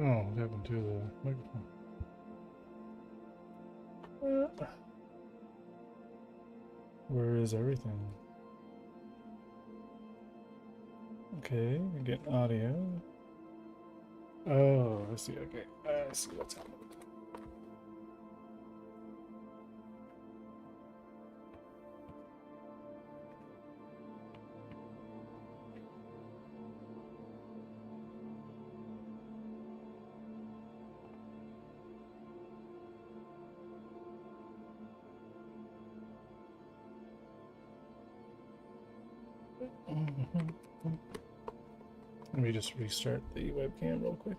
Oh, what happened to the microphone? Where is everything? Okay, I get audio. Oh, I see. Okay, I see what's happening. Let me just restart the webcam real quick.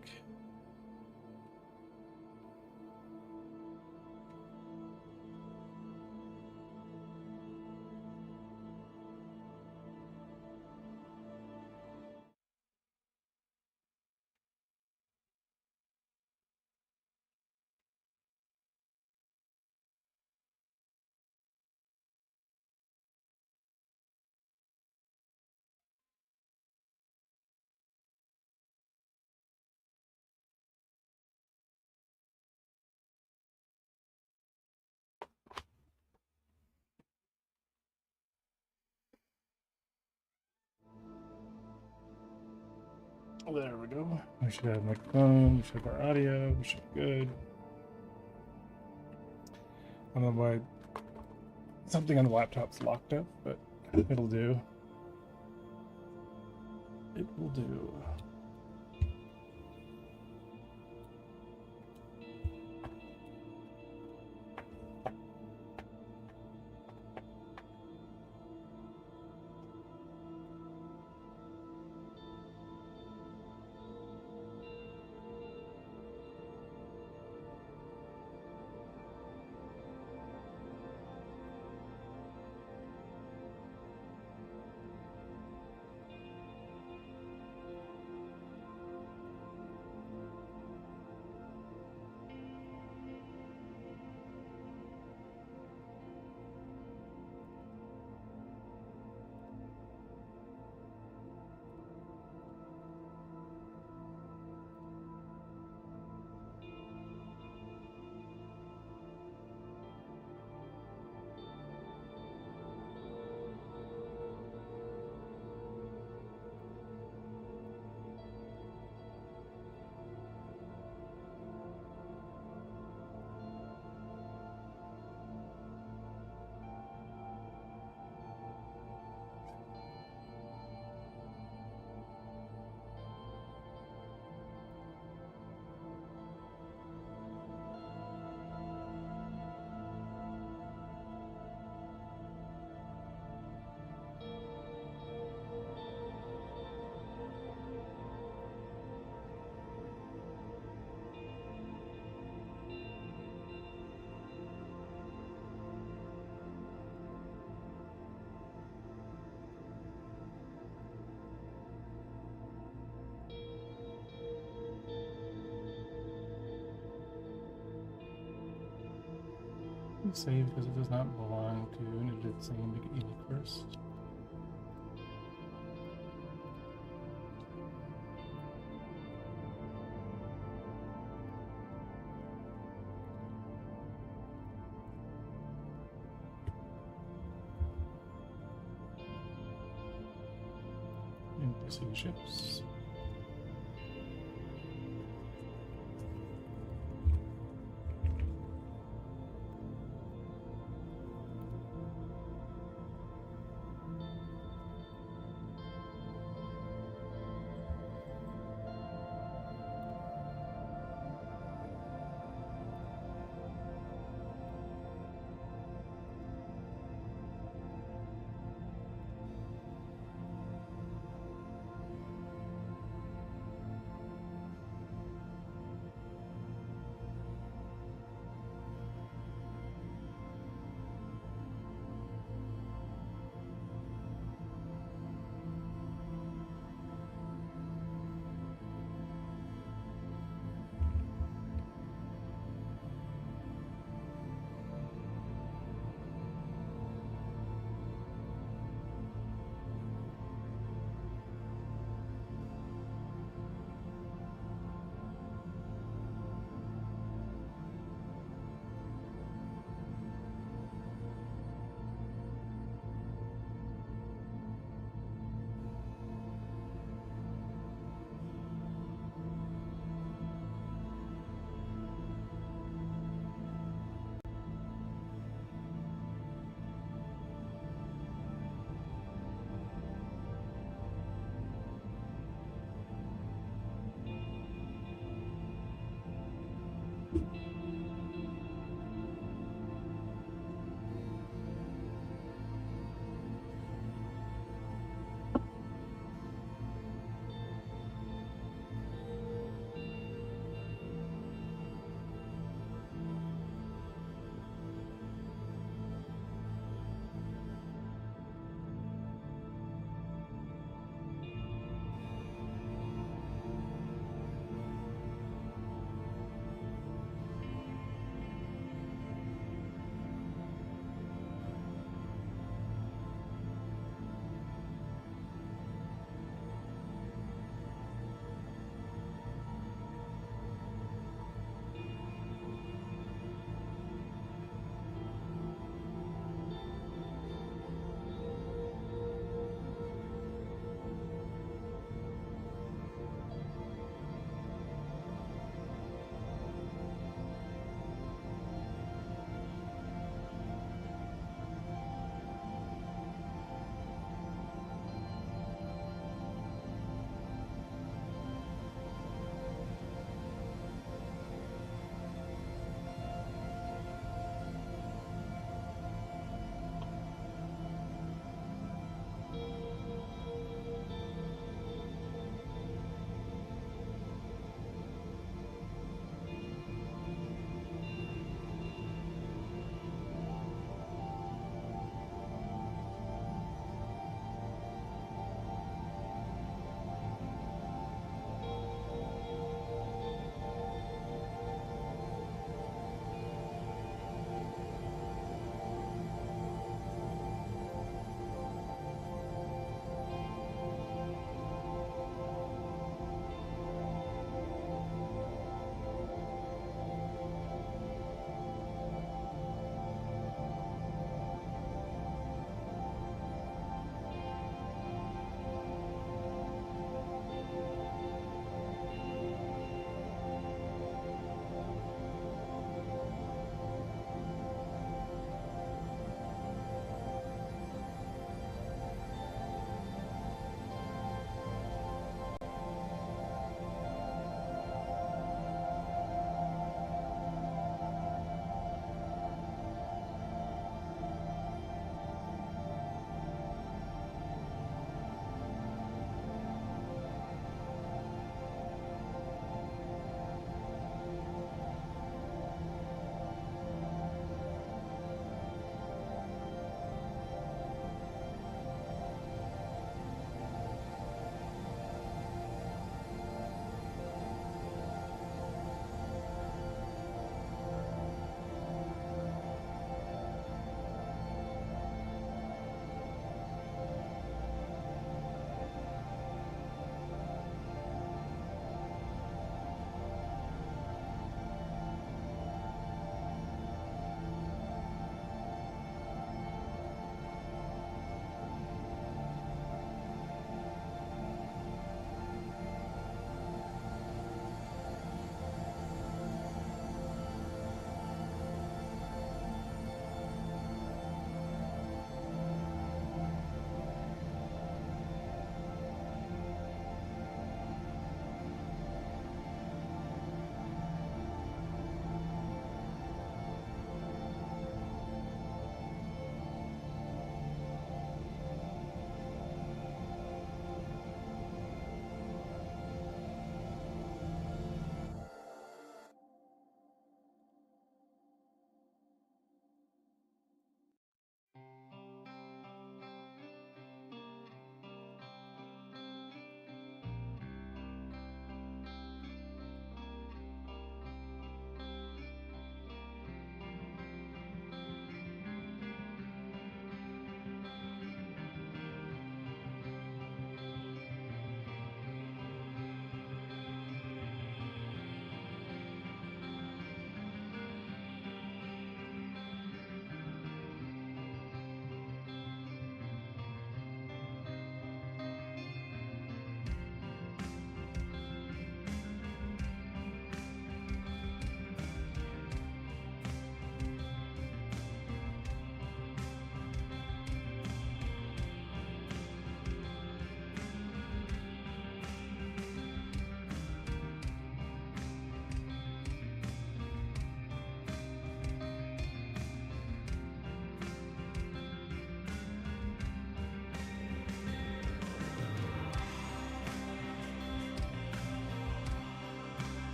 There we go. We should have microphone, we should have our audio, we should be good. I don't know why something on the laptop's locked up, but it'll do. It will do. Save because it does not belong to an edited scene to get unique first. NPC ships.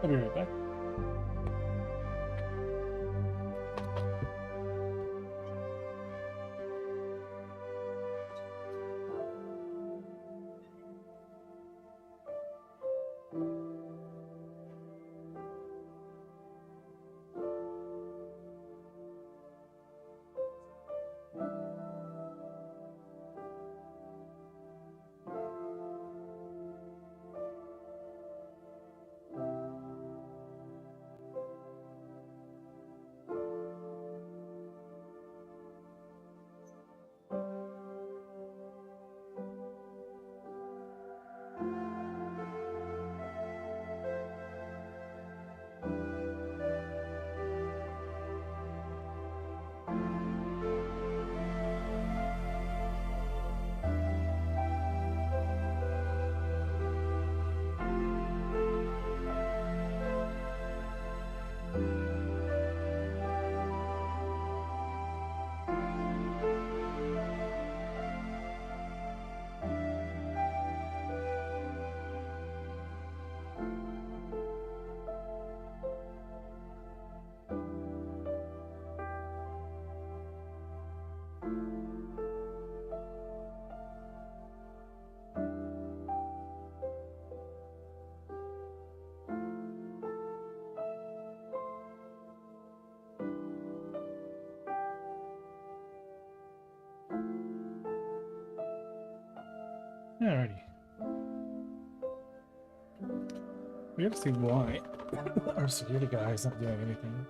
I'll be right back. Alrighty. We have to see why our security guy is not doing anything.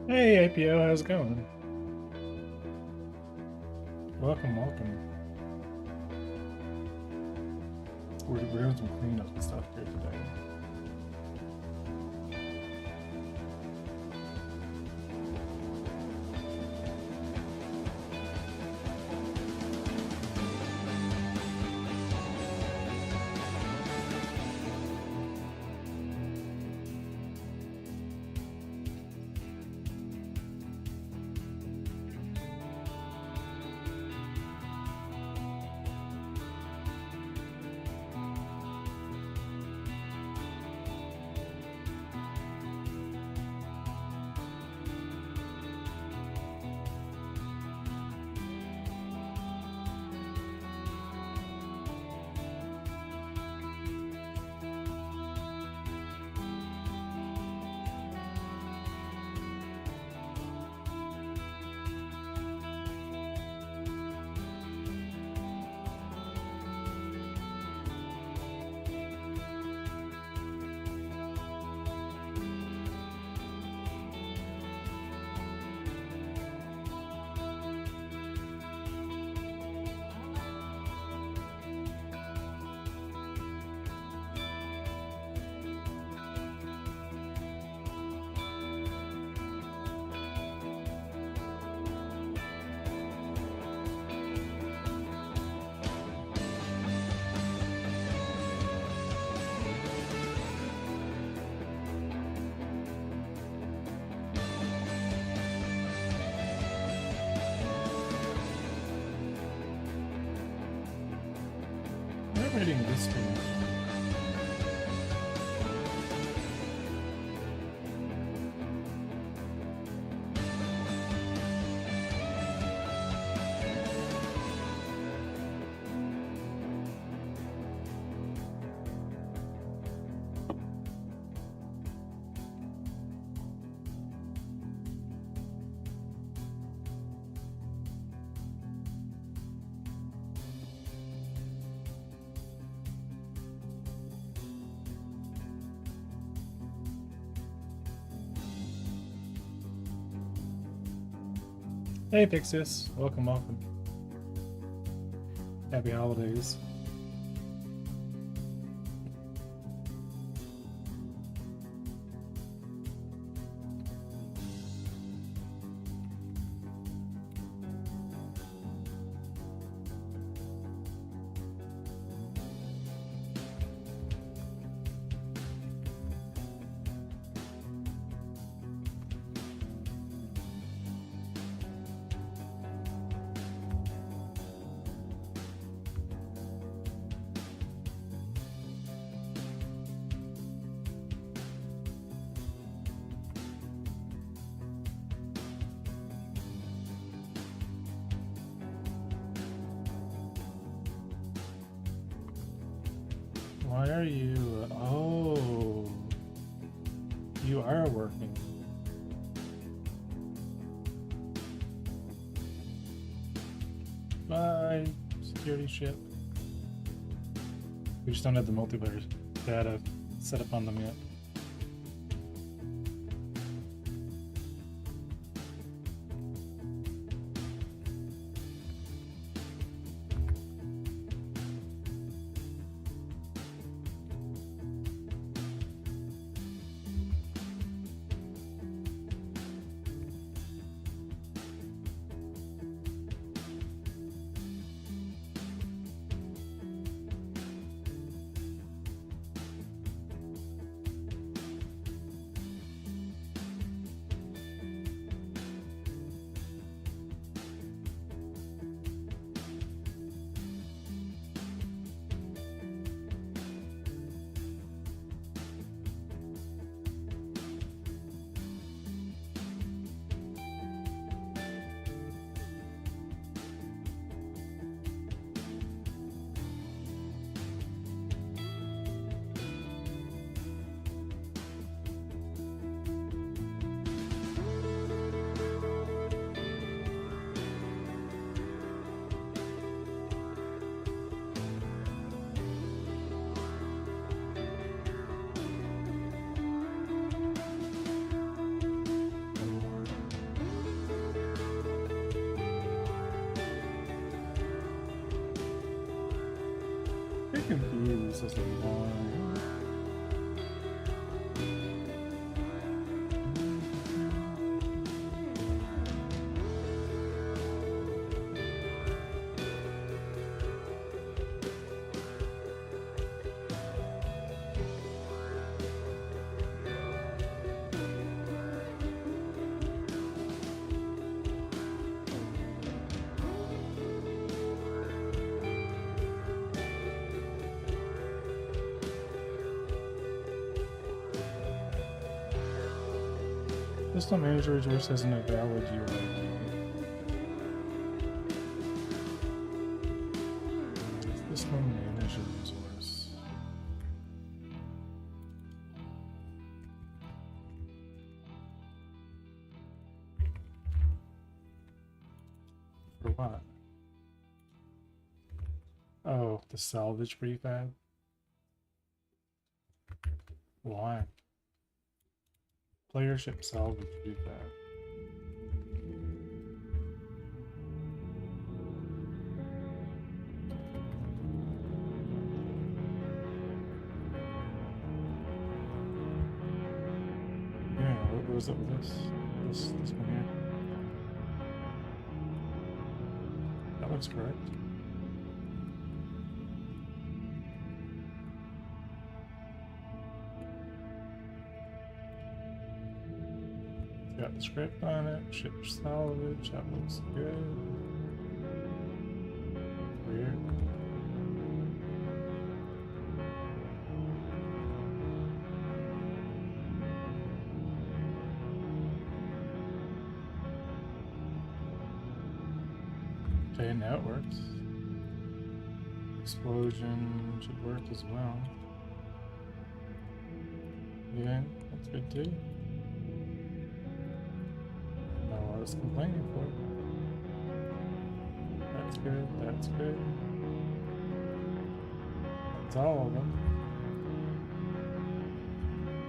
Hey, APO, how's it going? Welcome, welcome. We're doing some cleanup and stuff here today. I'm reading this one. Hey, Pixius. Welcome, welcome. Happy holidays. Why are you? Oh, you are working. Bye, security ship. We just don't have the multiplayer data set up on them yet. Get confused as to why. System manager resource has an valid UID. System manager resource. For what? Oh, the salvage prefab? Why? Playership salvage prefab. Yeah, what was it with this? This one here? That looks correct. Got the script on it, ship salvage, that looks good. Weird. Okay, now it works. Explosion should work as well. Yeah, that's good too. No, I was complaining for. That's good, that's good. That's all of them.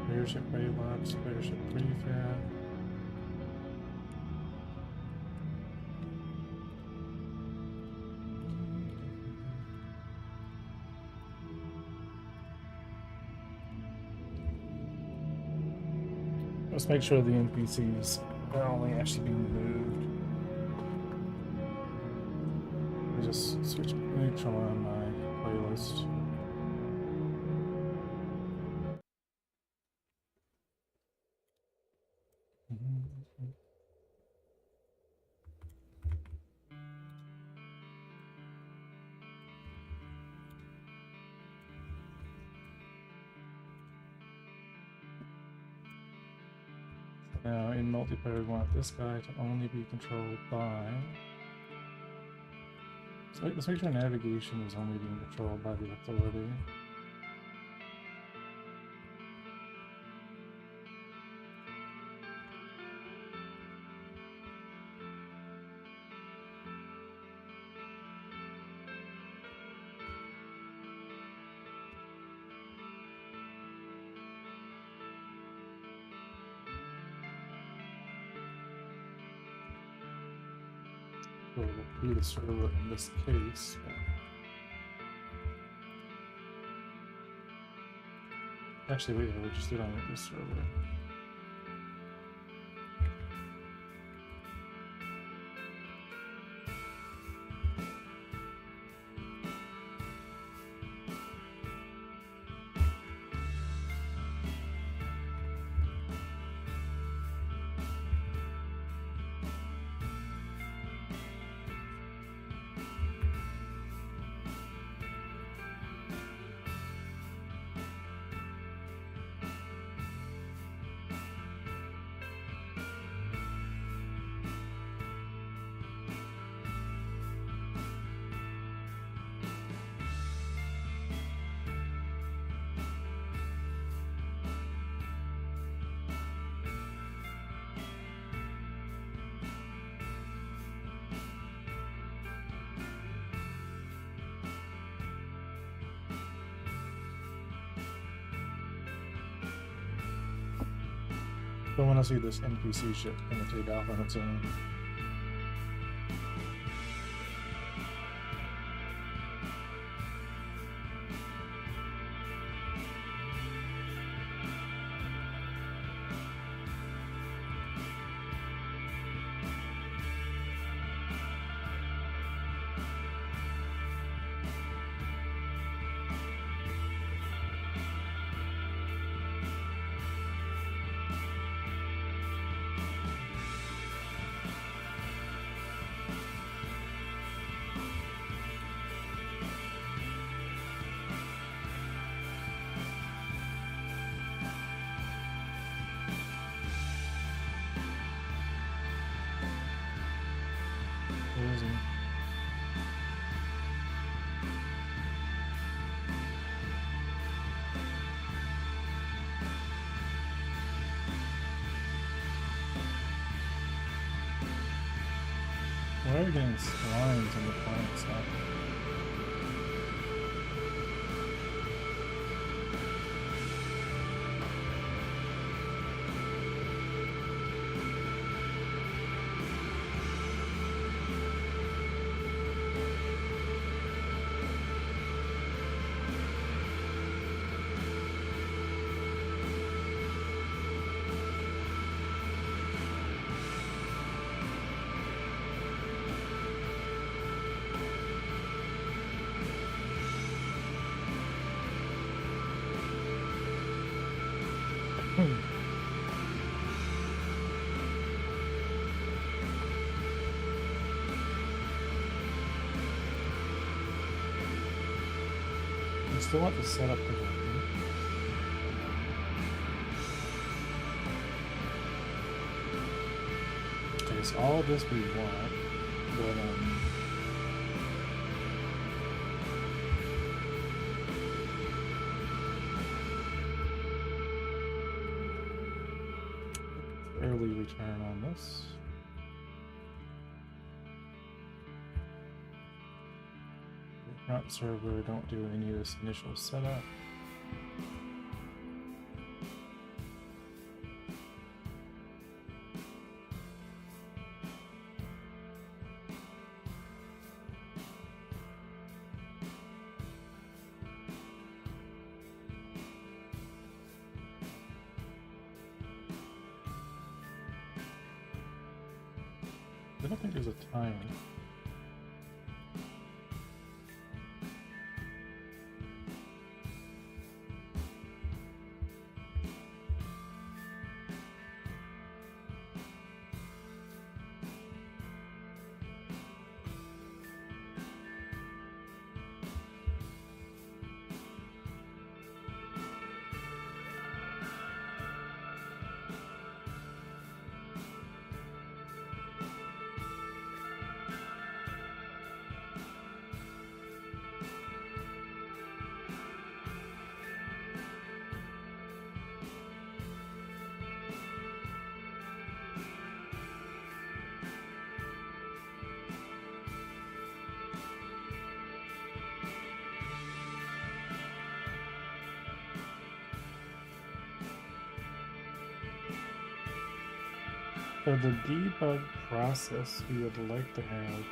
Leadership Raylocks, leadership prefab. Let's make sure the NPCs are only actually being moved. I just switch neutral on my playlist. Now in multiplayer, we want this guy to only be controlled by. So let's make sure navigation is only being controlled by the authority. So it will be the server in this case. Actually, wait, we'll just do it on this server. Don't want to see this NPC ship kind of take off on its own. Why are we getting slimes on the planet side? I still want to set up the volume. Okay, so all of this we want, but early return on this. Front server, don't do any of this initial setup. I don't think there's a timer. So the debug process we would like to have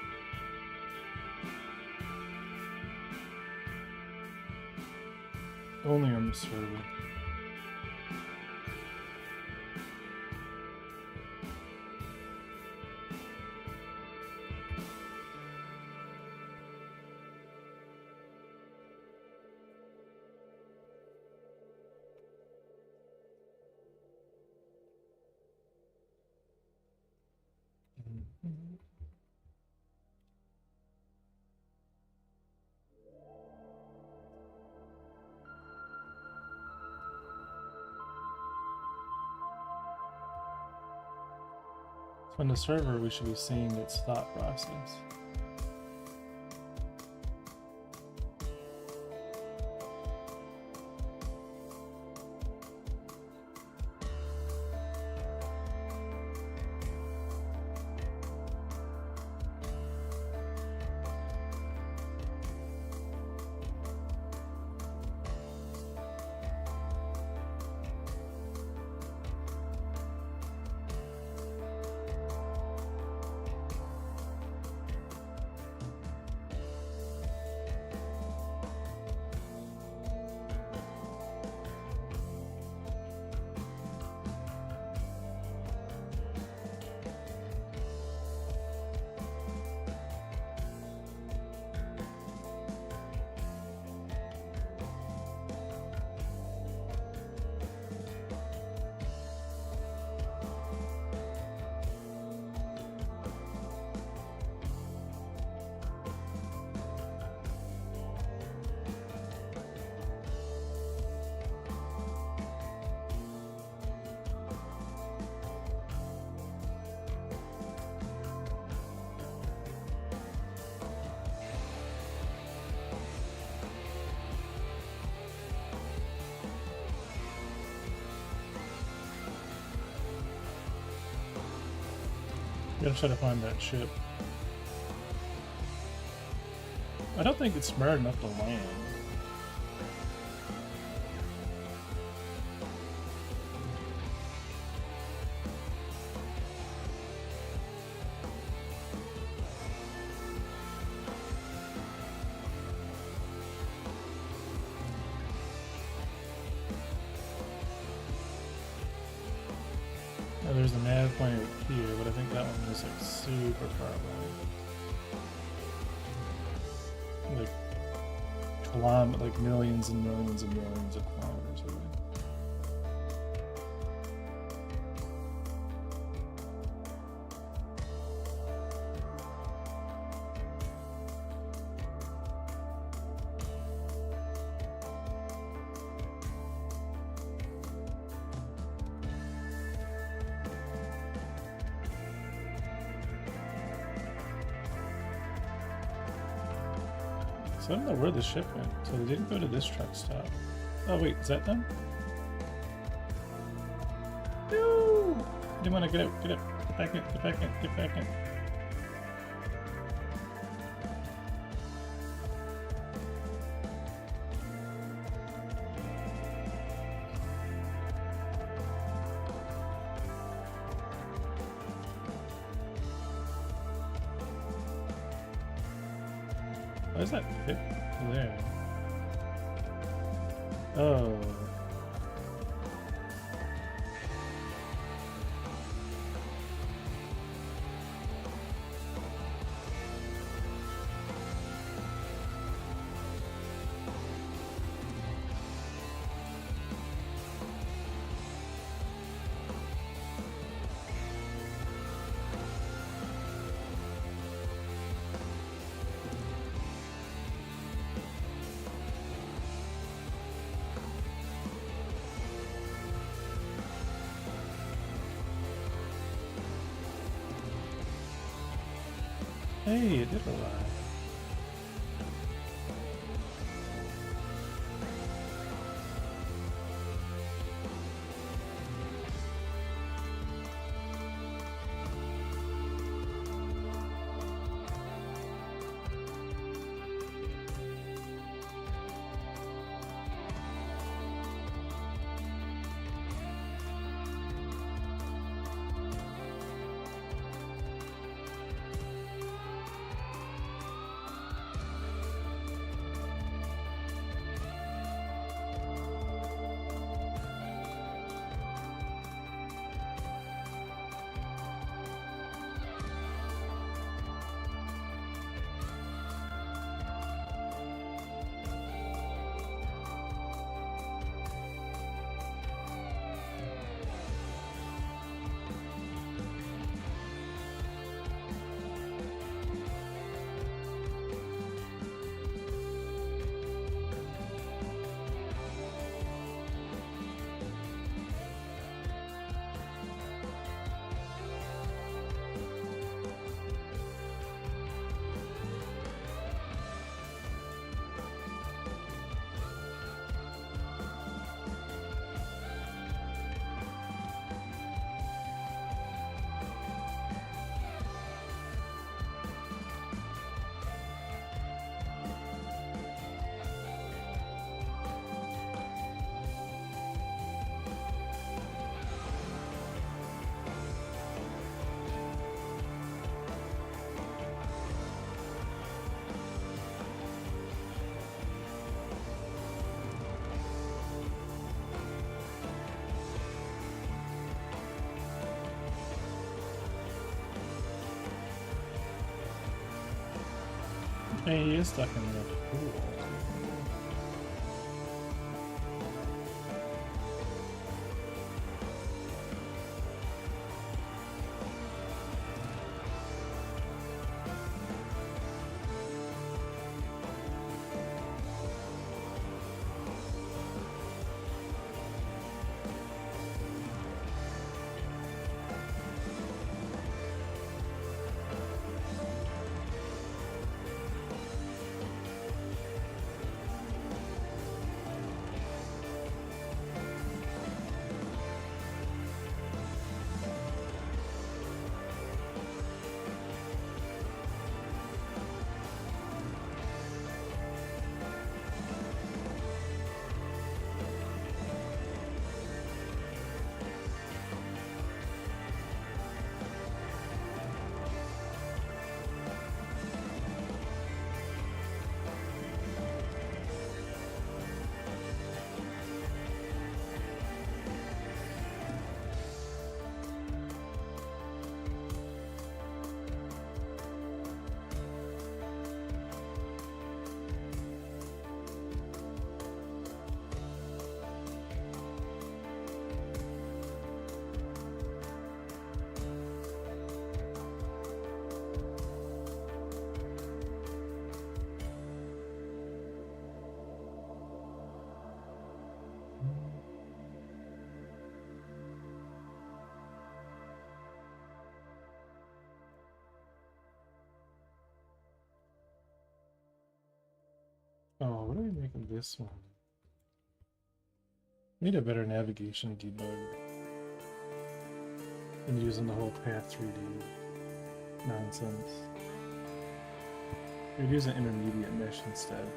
only on the server. So on the server, we should be seeing its thought process. Gotta try to find that ship. I don't think it's smart enough to land. Oh, there's a nav point over here, but I think that one is like super far away. Like millions and millions and millions of kilometers away. So I don't know where the ship went. So they didn't go to this truck stop. Oh wait, is that them? No! I didn't want to get out, get out. Get back in, get back in, get back in. Why does that fit there? Oh. Hey, it did arrive. Hey, he is stuck in the pool. what do I make of this one? Need a better navigation debug than using the whole Path 3D nonsense. We'd use an intermediate mesh instead.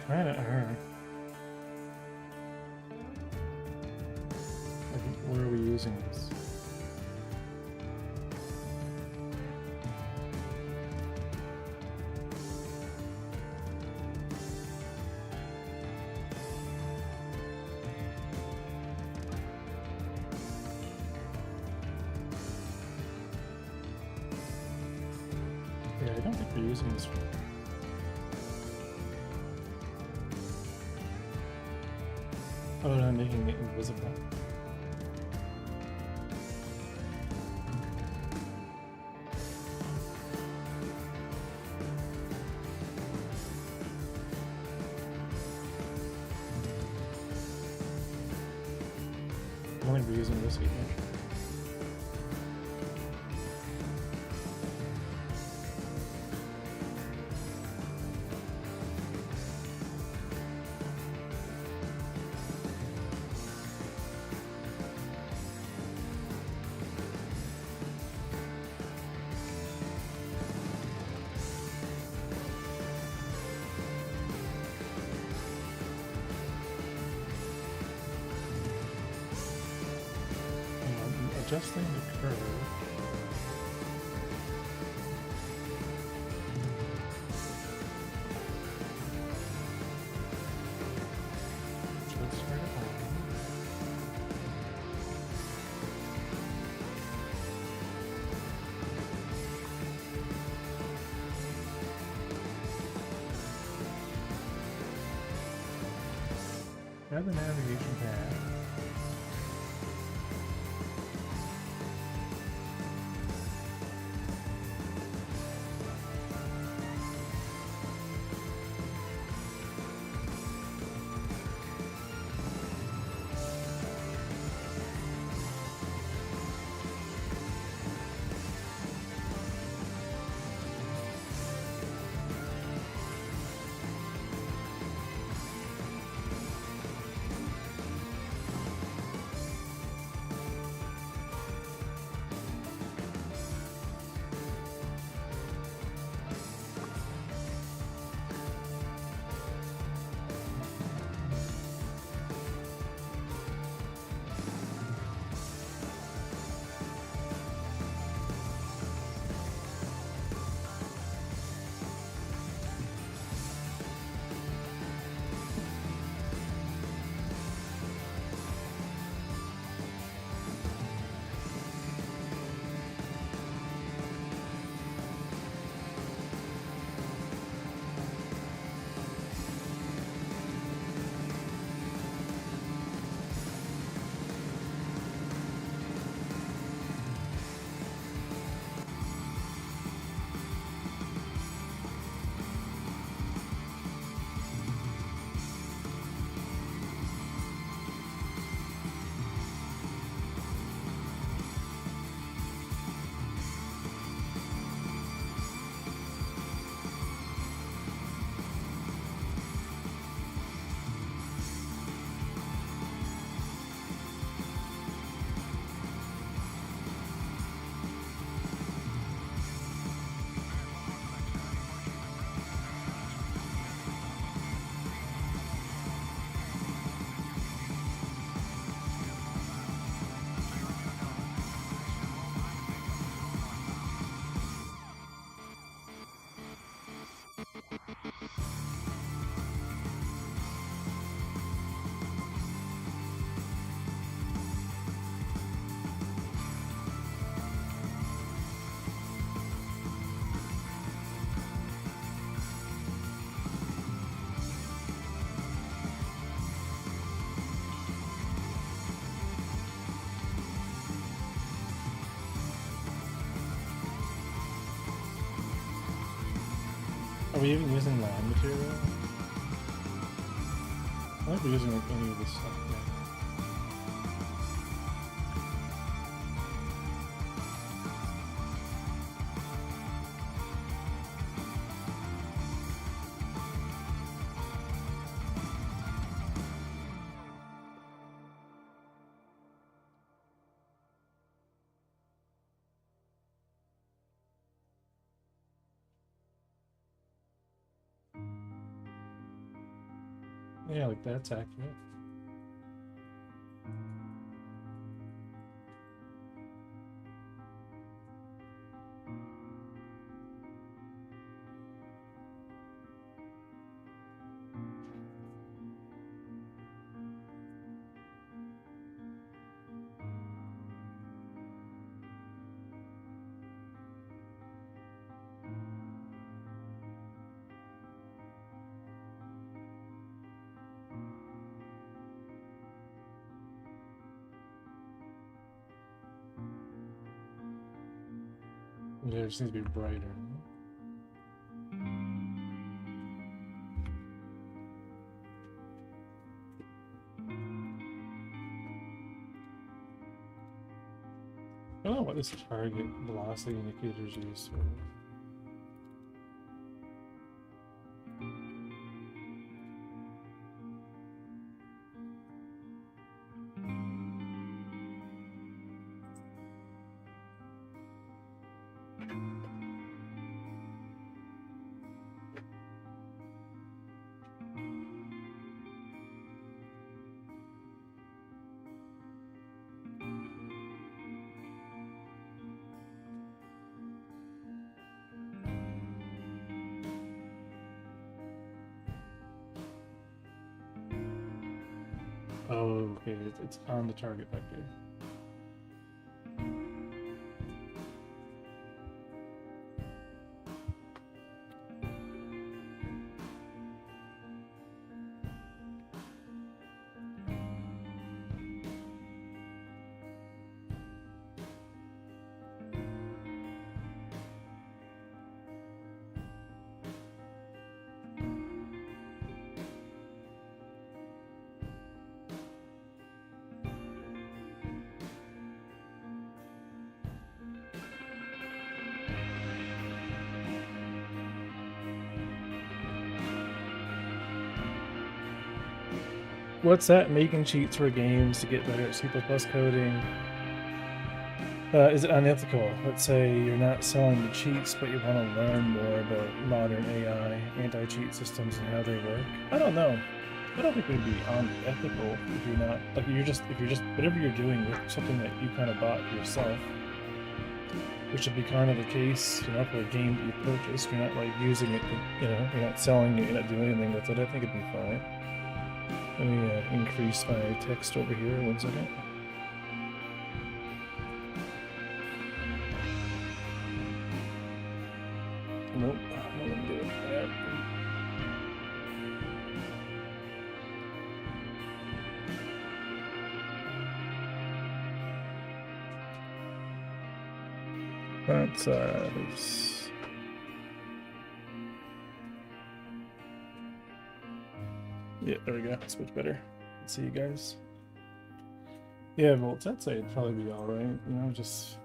Kinda are. Like, where are we using this? Yeah, I don't think we're using this one. Other than making it invisible. I don't think we're using this either. Adjusting the curve. Just right on. Add the navigation pad. Are we even using land material? I might be using like any of this stuff. Yeah, like that's accurate. Yeah, it just needs to be brighter. I don't know what this target velocity indicator is used for. Oh, okay, it's on the target vector. What's that? Making cheats for games to get better at C++ coding. Is it unethical? Let's say you're not selling the cheats, but you want to learn more about modern AI, anti-cheat systems, and how they work. I don't know. I don't think it would be unethical if you're not like if you're just whatever you're doing with something that you kind of bought for yourself, which would be kind of the case, for a game that you purchased. You're not like using it, you're not selling it, you're not doing anything with it. I think it'd be fine. Let me increase my text over here. 1 second. Nope, I wouldn't do it. Font size. Yeah, there we go. It's much better. Let's see you guys. Yeah, volts. I'd say it'd probably be all right. Just.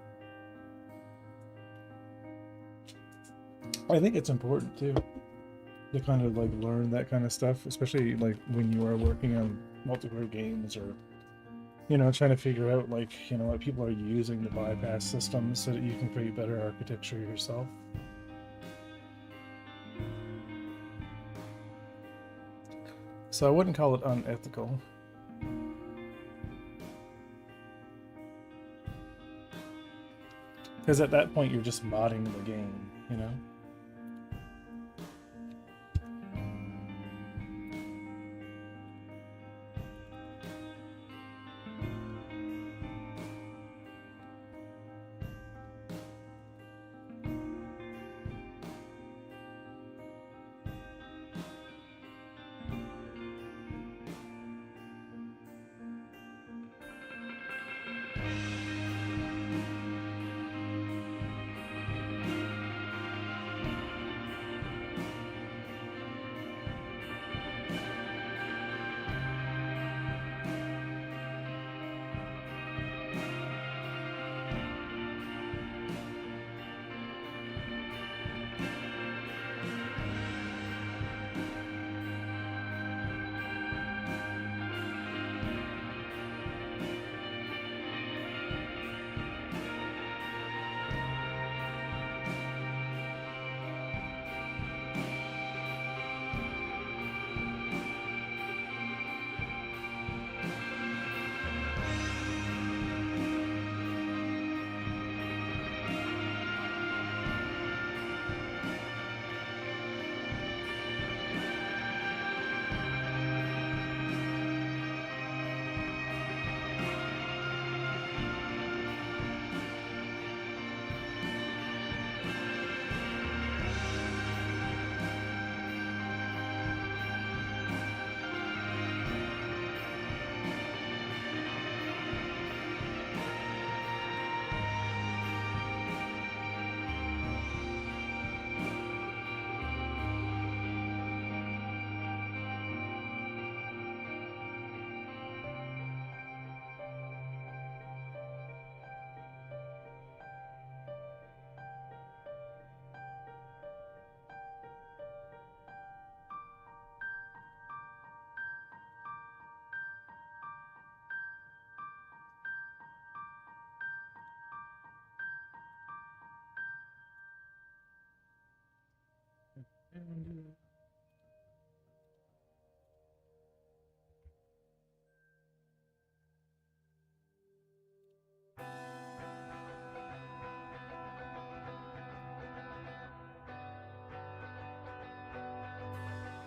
I think it's important too to kind of like learn that kind of stuff, especially like when you are working on multiplayer games or trying to figure out like what people are using to bypass systems so that you can create better architecture yourself. So I wouldn't call it unethical. Because at that point you're just modding the game.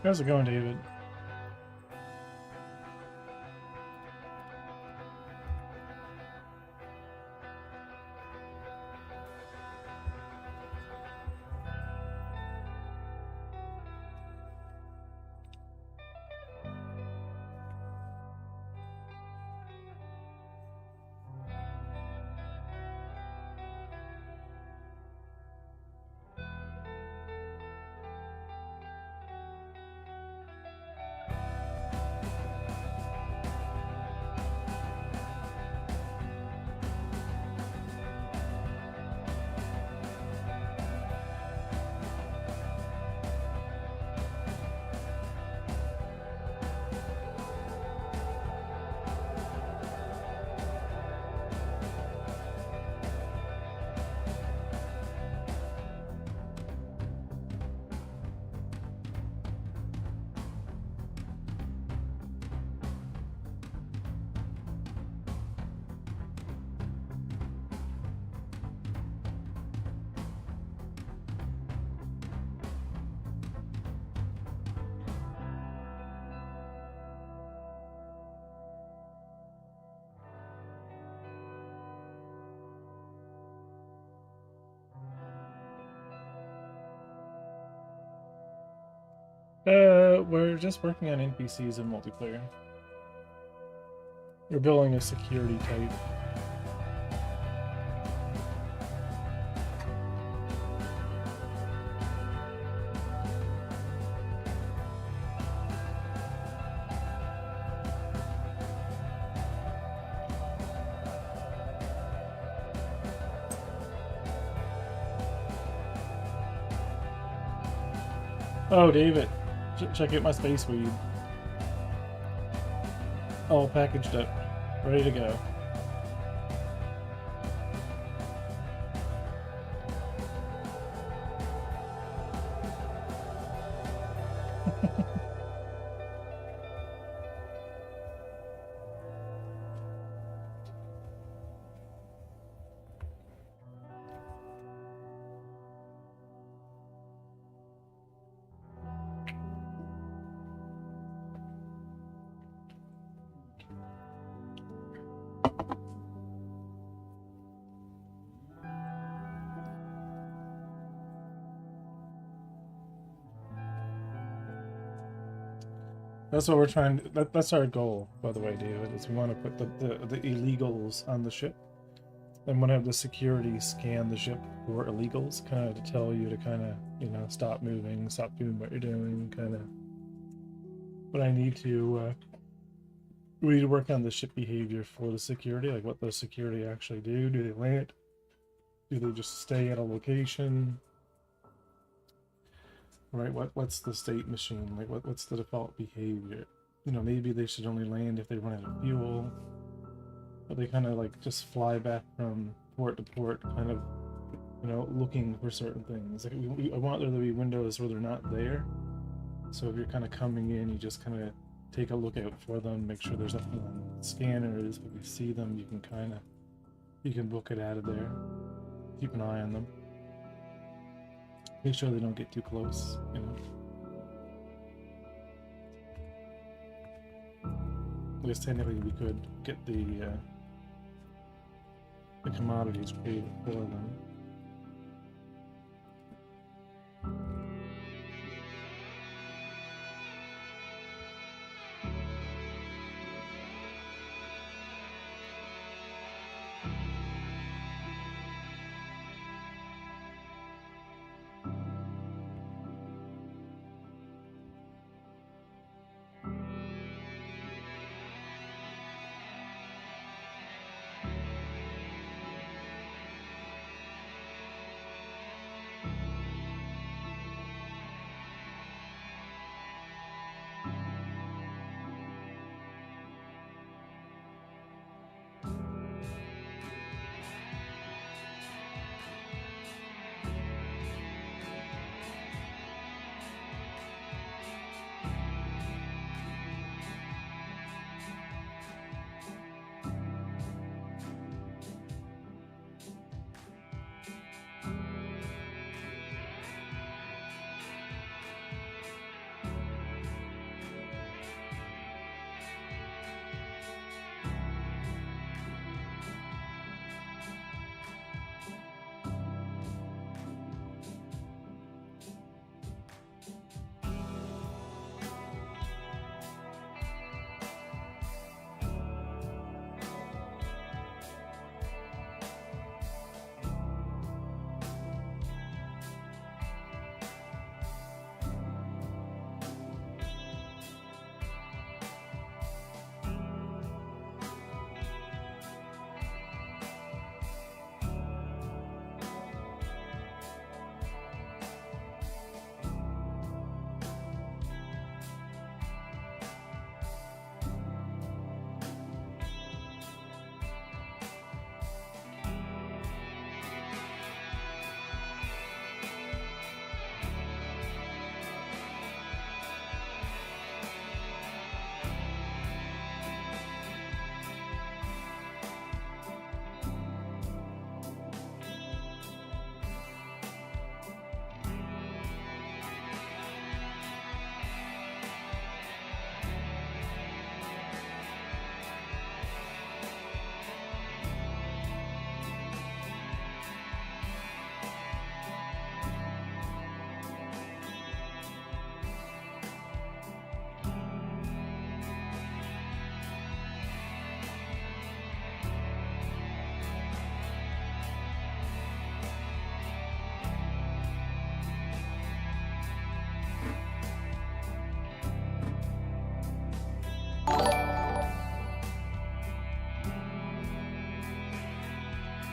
How's it going, David? We're just working on NPCs and multiplayer. We're building a security type. Oh, David, check out my space weed. All packaged up, ready to go. That's what we're trying to, that's our goal, by the way, David, is we want to put the illegals on the ship. Then want to have the security scan the ship for illegals, kind of to tell you to kind of, you know, stop moving, stop doing what you're doing, kind of. But I need to, we need to work on the ship behavior for the security, like what those security actually do. Do they land? Do they just stay at a location? Right? What's the state machine? Like what's the default behavior? You know, maybe they should only land if they run out of fuel. But they kind of like just fly back from port to port, kind of, you know, looking for certain things. Like I want there to be windows where they're not there. So if you're kind of coming in, you just kind of take a look out for them, make sure there's nothing on scanners. If you see them, you can you can book it out of there. Keep an eye on them. Make sure they don't get too close, you know. I guess technically we could get the commodities paid for them.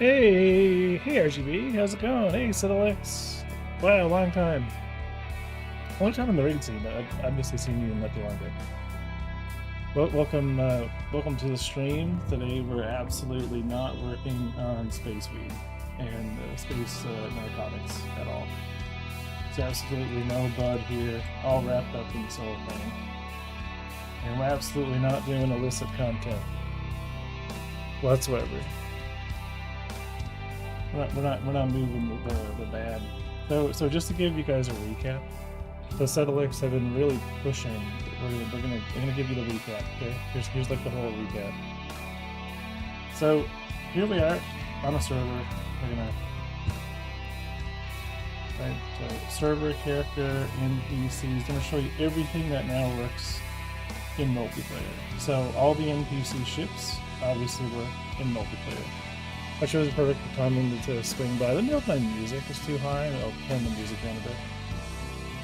Hey, RGB, how's it going? Hey, Setalex. Wow, long time. Long time in the raid scene. I've obviously seen you in much longer. Well, welcome to the stream. Today we're absolutely not working on space weed and space narcotics at all. There's absolutely no bud here, all wrapped up in cellophane. And we're absolutely not doing illicit content whatsoever. We're not moving the bad. So just to give you guys a recap, the Setalex have been really pushing. We're gonna give you the recap. Okay, here's like the whole recap. So here we are on a server. We're gonna so server, character, NPCs. Gonna show you everything that now works in multiplayer. So all the NPC ships obviously work in multiplayer. I chose the perfect timing to swing by. Let me know if my music is too high, and I'll turn the music down a bit.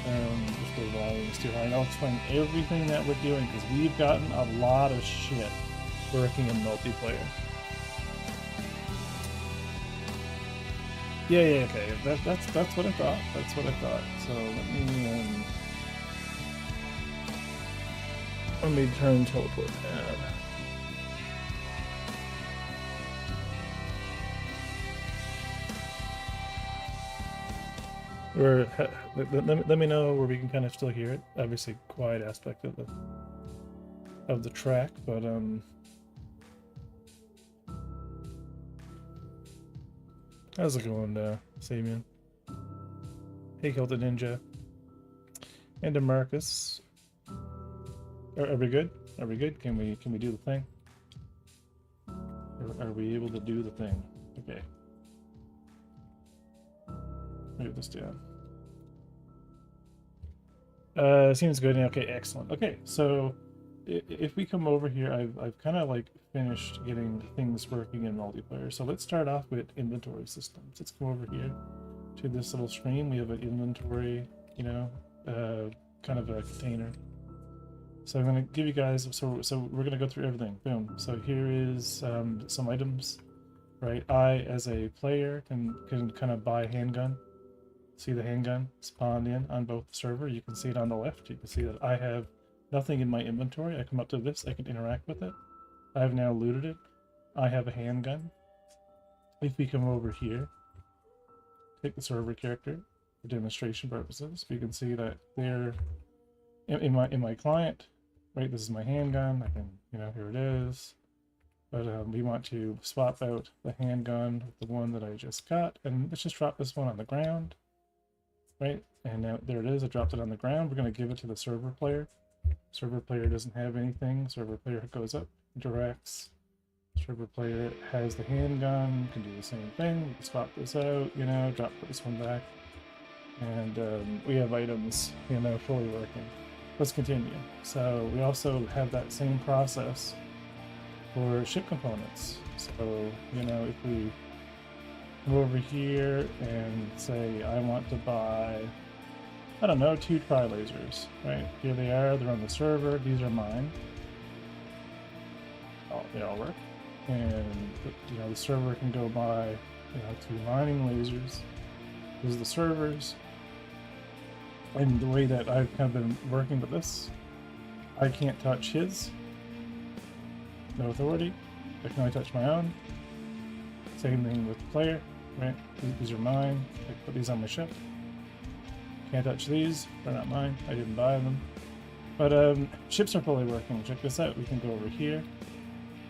If the volume is too high, and I'll explain everything that we're doing, because we've gotten a lot of shit working in multiplayer. Yeah, okay. That's what I thought. That's what I thought. So let me turn teleport tab. Or let me know where we can kind of still hear it. Obviously, quiet aspect of the track, but how's it going, Samian? Hey, Kelton Ninja, and Demarcus. Are we good? Are we good? Can we do the thing? Or are we able to do the thing? Okay. Move this down. Seems good. Okay, excellent. Okay, so if we come over here, I've kind of like finished getting things working in multiplayer. So let's start off with inventory systems. Let's go over here to this little screen. We have an inventory, you know, kind of a container. So I'm gonna give you guys. So we're gonna go through everything. Boom. So here is some items, right? I, as a player, can kind of buy a handgun. See the handgun spawned in on both the server. You can see it on the left. You can see that I have nothing in my inventory. I come up to this, I can interact with it. I have now looted it. I have a handgun. If we come over here, take the server character for demonstration purposes, we can see that they're in my client, right? This is my handgun. I can, you know, here it is. But we want to swap out the handgun with the one that I just got, and let's just drop this one on the ground. Right, and now there it is. I dropped it on the ground. We're going to give it to the server player. Server player doesn't have anything. Server player goes up, interacts. Server player has the handgun, can do the same thing. We can swap this out, you know, drop this one back. And we have items, you know, fully working. Let's continue. So we also have that same process for ship components. So, you know, if we go over here and say I want to buy, I don't know, 2 tri-lasers, right? Here they are, they're on the server, these are mine. Oh, they all work. And, you know, the server can go buy, you know, 2 mining lasers. These are the servers. And the way that I've kind of been working with this, I can't touch his. No authority. I can only touch my own. Same thing with the player. Right, these are mine. I put these on my ship. Can't touch these. They're not mine. I didn't buy them. But ships are fully working. Check this out. We can go over here.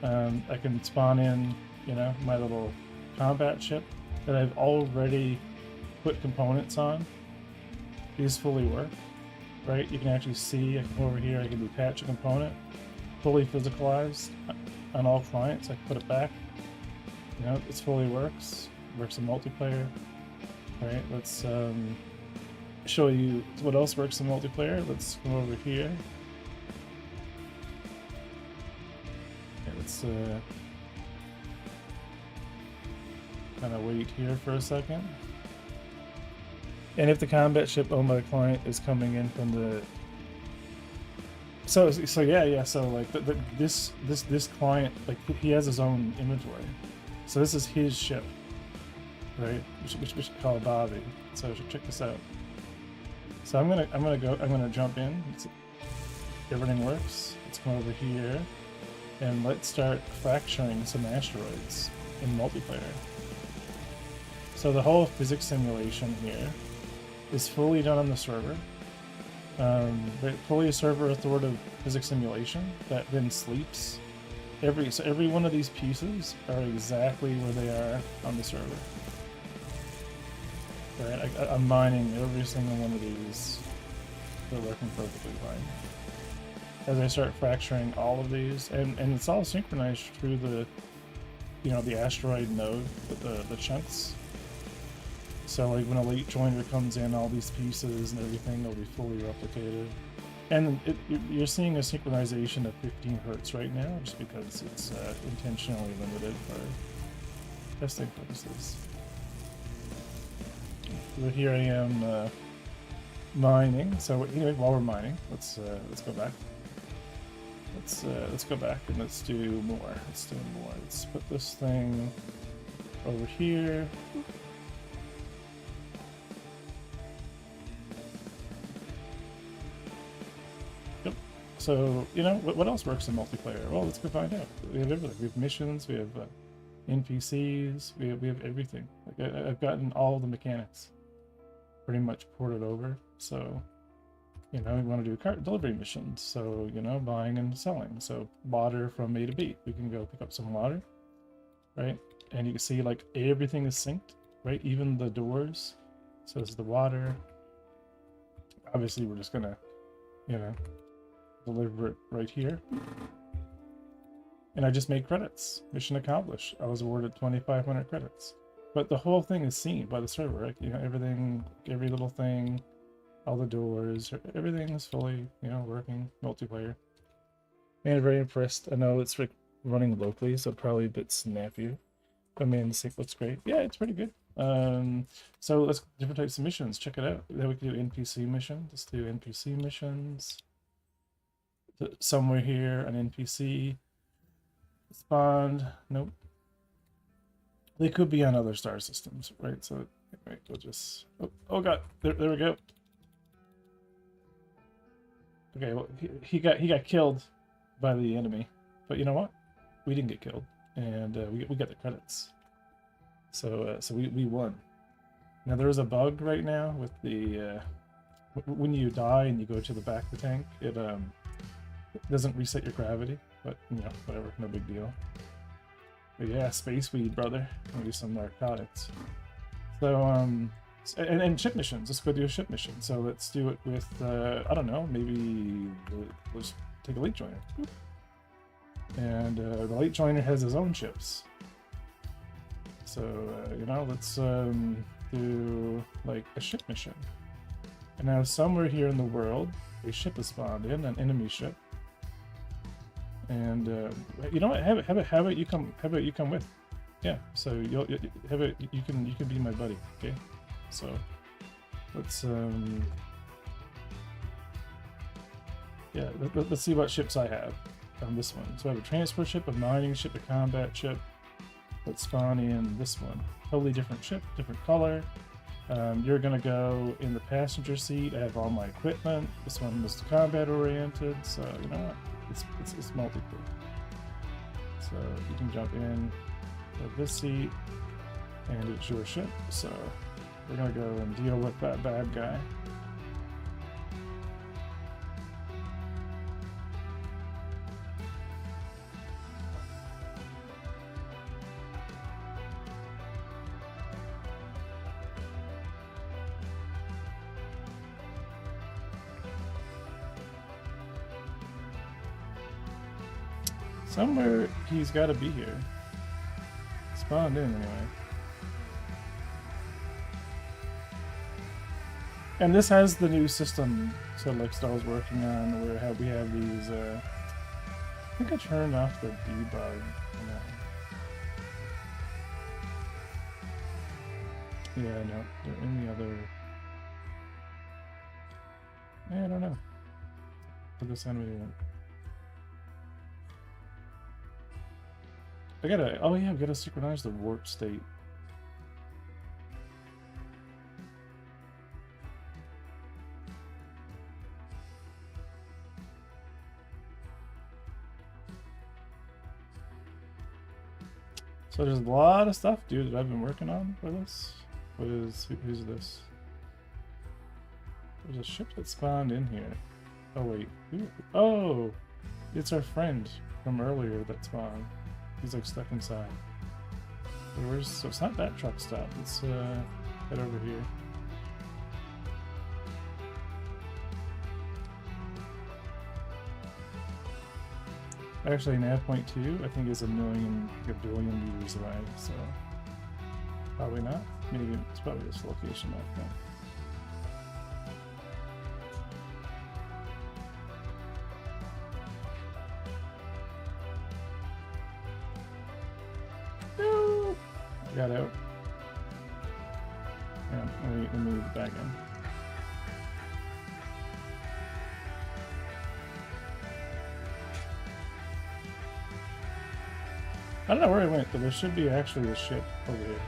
I can spawn in, you know, my little combat ship that I've already put components on. These fully work. Right, you can actually see. I can go over here. I can detach a component, fully physicalized on all clients. I can put it back. You know, it fully works. Works in multiplayer. Right, let's show you what else works in multiplayer. Let's go over here. Okay, let's kind of wait here for a second. And if the combat ship owned by the client is coming in from the so like this client, like he has his own inventory. So this is his ship. right? We should call Bobby. So check this out. So I'm gonna jump in. Everything works. Let's come over here and let's start fracturing some asteroids in multiplayer. So the whole physics simulation here is fully done on the server. Fully a server authoritative physics simulation that then sleeps. So every one of these pieces are exactly where they are on the server. Right, I'm mining every single one of these. They're working perfectly fine. As I start fracturing all of these, and it's all synchronized through the, the asteroid node, the chunks. So like when a late joiner comes in, all these pieces and everything will be fully replicated. And you're seeing a synchronization of 15 hertz right now, just because it's intentionally limited for testing purposes. So here I am mining. So anyway, while we're mining, let's go back. Let's go back and let's do more. Let's put this thing over here. Yep. So what else works in multiplayer? Well, let's go find out. We have everything. We have missions. We have NPCs. We have everything. Like I've gotten all the mechanics pretty much ported over. So we want to do cart delivery missions. So buying and selling. So water from A to B. We can go pick up some water, right? And you can see like everything is synced, right? Even the doors. So this is the water. Obviously, we're just gonna deliver it right here. And I just made credits. Mission accomplished. I was awarded 2,500 credits. But the whole thing is seen by the server, right? Everything, every little thing, all the doors, everything is fully, working multiplayer. Man, very impressed. I know it's running locally, so probably a bit snappy. But man, the sync looks great. Yeah, it's pretty good. So let's different types of missions. Check it out. Then we can do NPC missions. Let's do NPC missions. Somewhere here, an NPC spawned. Nope. They could be on other star systems, right? So anyway, we'll just. Oh god, there we go. Okay, well he got killed by the enemy, but you know what? We didn't get killed, and we got the credits. So we won. Now there is a bug right now with the when you die and you go to the back of the tank, it doesn't reset your gravity, but whatever, no big deal. But yeah, space weed, brother. Maybe some narcotics. So and ship missions. Let's go do a ship mission. So let's do it with I don't know, maybe let's take a late joiner. And the late joiner has his own ships. So let's do like a ship mission. And now somewhere here in the world, a ship has spawned in, an enemy ship. And you know what? How about you come with? Yeah. So you can be my buddy. Okay. So let's yeah, let's see what ships I have on this one. So I have a transport ship, a mining ship, a combat ship. Let's spawn in this one. Totally different ship, different color. You're gonna go in the passenger seat. I have all my equipment. This one was combat oriented, so you know what? It's multi-crew. So you can jump in this seat, and it's your ship. So we're gonna go and deal with that bad guy. Somewhere he's got to be here. Spawned in anyway. And this has the new system so like Star's working on where we have these I think I turned off the debug. Yeah, no, they're in the other. Yeah, I don't know. Put this on. I gotta. Oh yeah, we gotta synchronize the warp state. So there's a lot of stuff, dude, that I've been working on for this. Who's this? There's a ship that spawned in here. Oh wait, oh, it's our friend from earlier that spawned. He's like stuck inside. So it's not that truck stop. Let's head over here. Actually, nav point 2, I think, is a billion meters away, so probably not. Maybe it's probably this location, I think. No! Got out. Yeah, let me move back in. I don't know where I went, but there should be actually a ship over here.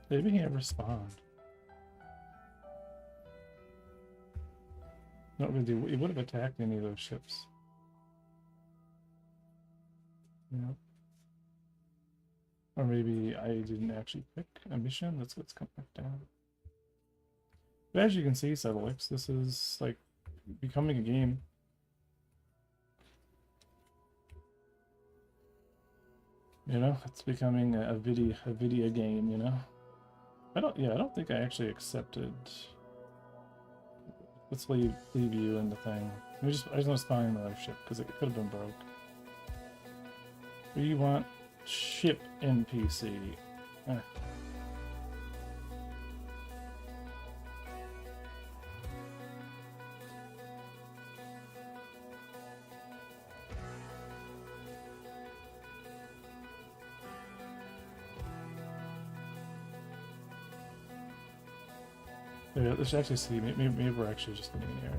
Maybe he never spawned. Not really. He would have attacked any of those ships. Yeah. Or maybe I didn't actually pick a mission. Let's come back down. But as you can see, Settlix, this is like becoming a game. You know, it's becoming a video game. You know. I don't think I actually accepted. Let's leave you in the thing. I just want to spawn another ship because it could have been broke. We want ship NPC. Eh. Yeah, let's actually see. Maybe we're actually just getting here.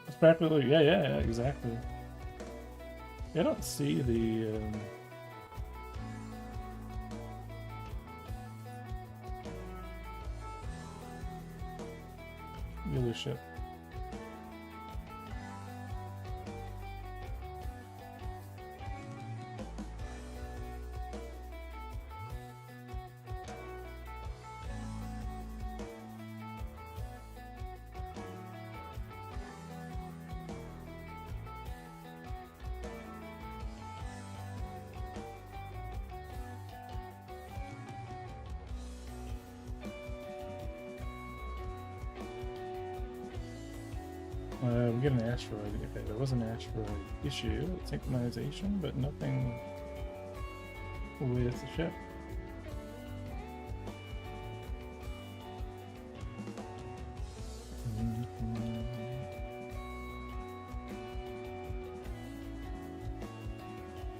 It's practically, yeah, exactly. I don't see the. Dealership. We get an asteroid. Okay, there was an asteroid issue, synchronization, but nothing with the ship.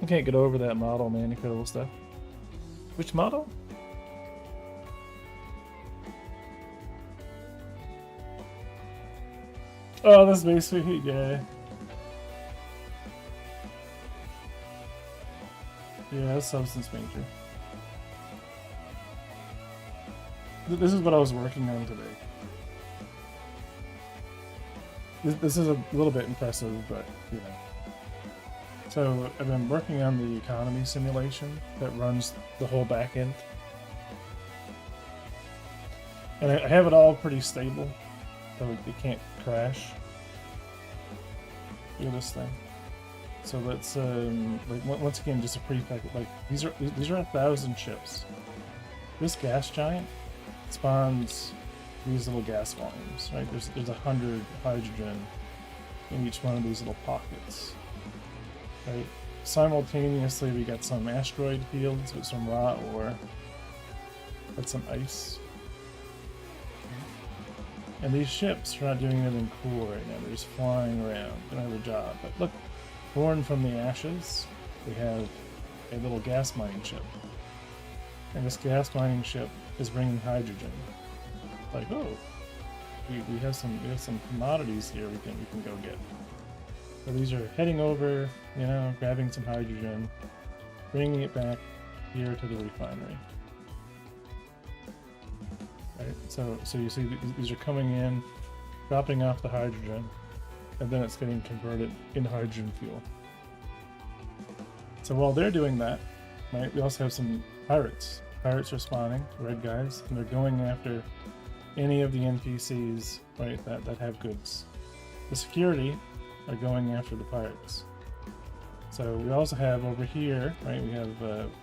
I can't get over that model, man. Incredible stuff. Which model? Oh, that's basically, yeah. Yeah, that's Substance Major. This is what I was working on today. This is a little bit impressive, but, you know. So, I've been working on the economy simulation that runs the whole back end. And I have it all pretty stable, so it can't crash. Look at this thing. So let's like once again, just a prefect. Like these are 1,000 ships. This gas giant spawns these little gas volumes, right? There's 100 hydrogen in each one of these little pockets, right? Simultaneously, we got some asteroid fields with some raw ore. That's some ice. And these ships are not doing anything cool right now. They're just flying around. They don't have a job. But look, born from the ashes, we have a little gas mining ship. And this gas mining ship is bringing hydrogen. Like, oh, we have some commodities here we can go get. So these are heading over, you know, grabbing some hydrogen, bringing it back here to the refinery. Right? So you see these are coming in, dropping off the hydrogen, and then it's getting converted into hydrogen fuel. So while they're doing that, right, we also have some pirates. Pirates are spawning, red guys, and they're going after any of the NPCs, right, that have goods. The security are going after the pirates. So we also have over here, right, we have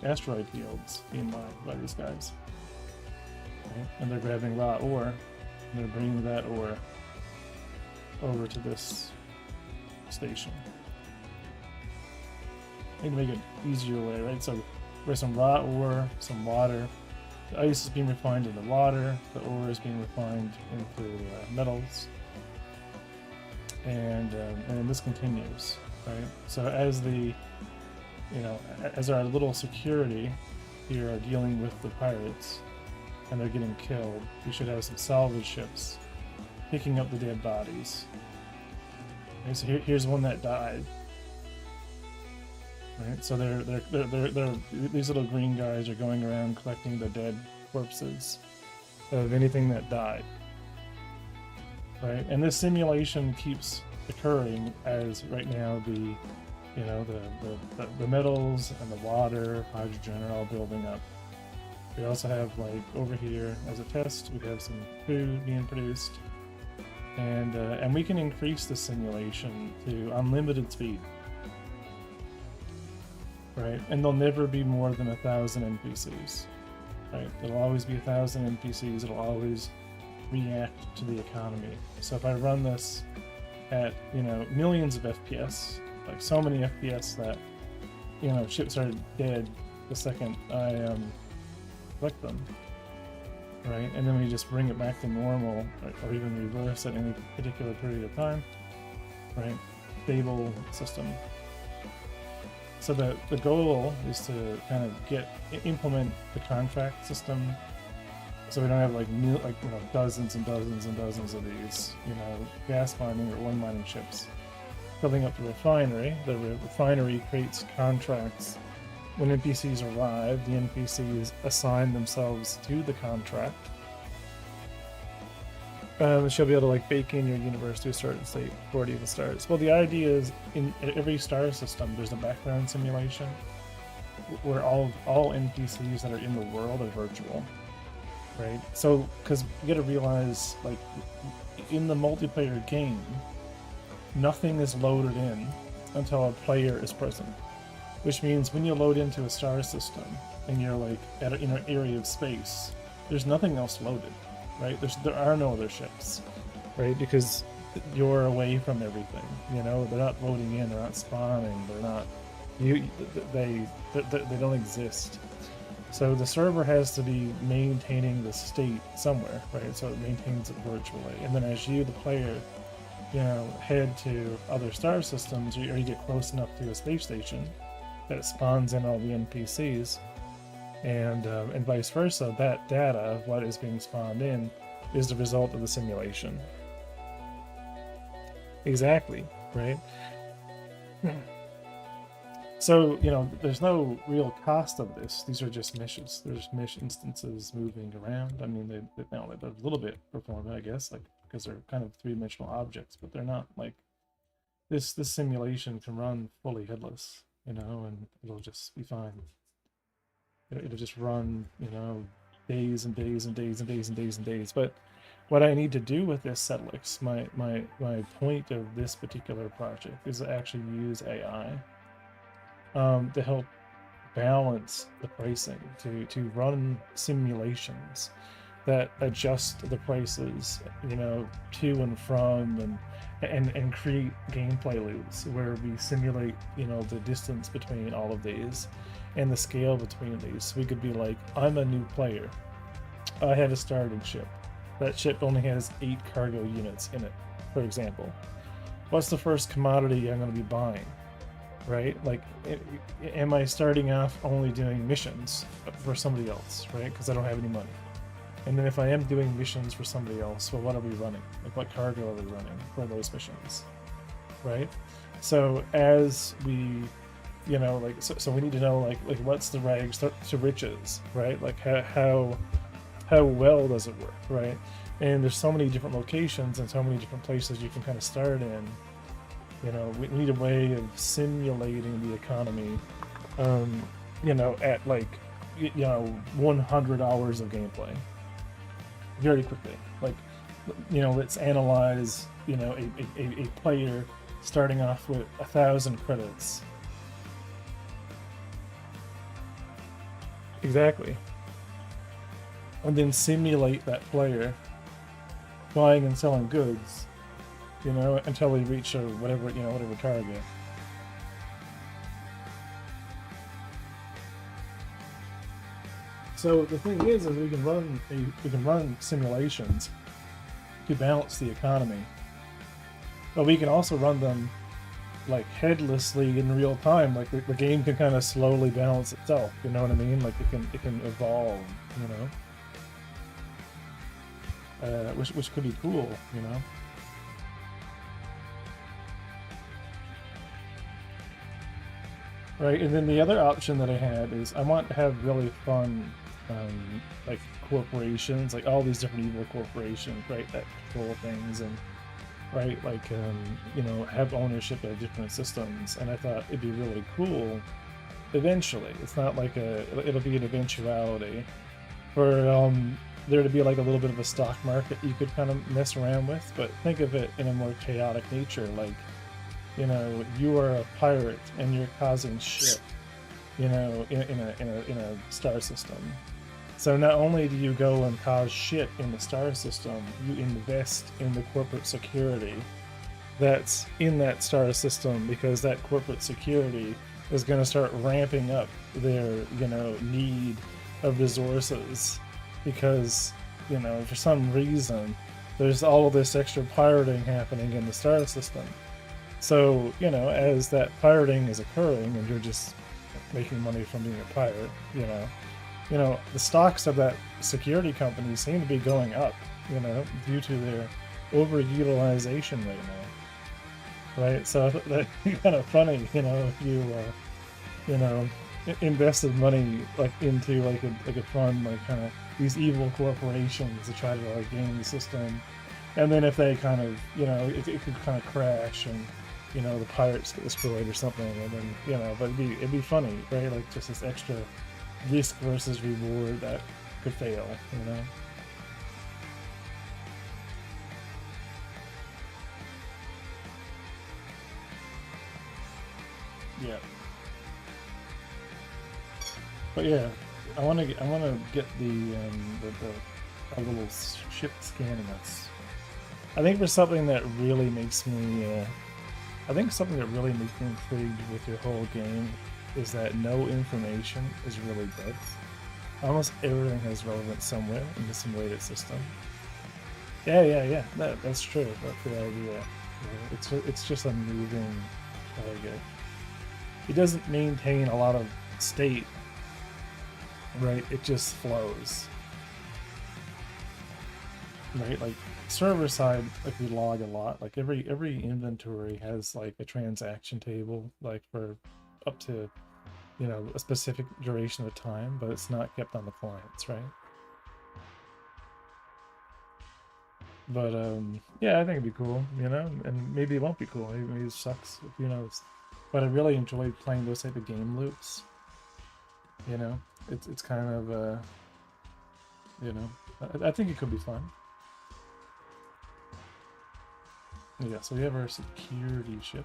asteroid fields being mined by these guys. Right? And they're grabbing raw ore, and they're bringing that ore over to this station. I need to make it easier way, right? So there's some raw ore, some water. The ice is being refined into water. The ore is being refined into metals. And this continues, right? So as the, you know, as our little security here are dealing with the pirates, and they're getting killed, we should have some salvage ships picking up the dead bodies. Okay, so here's one that died. Right, so they're these little green guys are going around collecting the dead corpses of anything that died. Right, and this simulation keeps occurring as right now the, you know, the metals and the water, hydrogen are all building up. We also have, like, over here as a test, we have some food being produced, and we can increase the simulation to unlimited speed. Right, and there'll never be more than 1,000 NPCs. Right, there'll always be 1,000 NPCs. It'll always react to the economy. So if I run this at, you know, millions of FPS, like so many FPS that, you know, ships are dead the second I click them. Right, and then we just bring it back to normal, or even reverse at any particular period of time. Right, stable system. So the goal is to kind of implement the contract system, so we don't have like dozens and dozens and dozens of these, you know, gas mining or one mining ships filling up the refinery. The refinery creates contracts. When NPCs arrive, the NPCs assign themselves to the contract. She'll be able to, like, bake in your universe to a certain state before it even starts. Well, the idea is in every star system, there's a background simulation where all NPCs that are in the world are virtual, right? So, because you got to realize, like, in the multiplayer game, nothing is loaded in until a player is present, which means when you load into a star system and you're, like, at an area of space, there's nothing else loaded. Right, there are no other ships, right? Because you're away from everything. You know, they're not loading in, they're not spawning, they're not. They don't exist. So the server has to be maintaining the state somewhere, right? So it maintains it virtually, and then as you, the player, you know, head to other star systems, or you get close enough to a space station, that it spawns in all the NPCs. And vice versa, that data of what is being spawned in is the result of the simulation. Exactly, right? So, you know, there's no real cost of this. These are just missions. There's mission instances moving around. I mean, they're a little bit performant, I guess, like, because they're kind of three-dimensional objects, but they're not like this simulation can run fully headless, you know, and it'll just be fine. It'll just run, you know, days and days and days and days and days and days. But what I need to do with this setlist, my point of this particular project, is to actually use AI to help balance the pricing, to run simulations that adjust the prices, you know, to and from, and create gameplay loops where we simulate, you know, the distance between all of these and the scale between these. We could be like, I'm a new player, I have a starting ship, That ship only has 8 cargo units in it, for example. What's the first commodity I'm going to be buying, right? Like, am I starting off only doing missions for somebody else, right? Because I don't have any money. And then if I am doing missions for somebody else, well, what are we running? Like, what cargo are we running for those missions, right? So as we, you know, like, so we need to know, like what's the rags to riches, right? Like, how well does it work, right? And there's so many different locations and so many different places you can kind of start in. You know, we need a way of simulating the economy, you know, at like, you know, 100 hours of gameplay very quickly. Like, you know, let's analyze, you know, a player starting off with 1,000 credits. Exactly. And then simulate that player buying and selling goods, you know, until we reach a whatever, you know, whatever target. So the thing is we can run simulations to balance the economy, but we can also run them like headlessly in real time. Like the game can kind of slowly balance itself. You know what I mean? Like it can evolve. You know, which could be cool. You know. Right, and then the other option that I had is I want to have really fun, like corporations, like all these different evil corporations, right, that control things and, right, like, you know, have ownership of different systems. And I thought it'd be really cool eventually. It's not like it'll be an eventuality for there to be like a little bit of a stock market you could kind of mess around with, but think of it in a more chaotic nature, like, you know, you are a pirate and you're causing shit, you know, in a star system. So not only do you go and cause shit in the star system, you invest in the corporate security that's in that star system, because that corporate security is going to start ramping up their, you know, need of resources, because, you know, for some reason there's all of this extra pirating happening in the star system. So, you know, as that pirating is occurring and you're just making money from being a pirate, you know, the stocks of that security company seem to be going up, you know, due to their overutilization right now. Right? So that'd be kind of funny, you know, if you know, invested money like into like a fund, like kind of these evil corporations to try to like game the system. And then if they kind of, you know, it could kind of crash and, you know, the pirates get destroyed or something, and then, you know, but it'd be funny, right? Like just this extra risk versus reward that could fail, you know? Yeah. But yeah, I want to get the our little ship scanning us. I think for something that really makes me I think something that really makes me intrigued with your whole game is that no information is really dead. Almost everything has relevance somewhere in the simulated system. Yeah. That's true. That's the idea. It's just a moving target. It doesn't maintain a lot of state, right? It just flows. Right, like server side, like we log a lot. Like every inventory has like a transaction table, like for up to, you know, a specific duration of time, but it's not kept on the clients, right? But yeah, I think it'd be cool, you know, and maybe it won't be cool. Maybe it sucks. Who knows? But I really enjoy playing those type of game loops. You know, it's kind of you know, I think it could be fun. Yeah, so we have our security ship.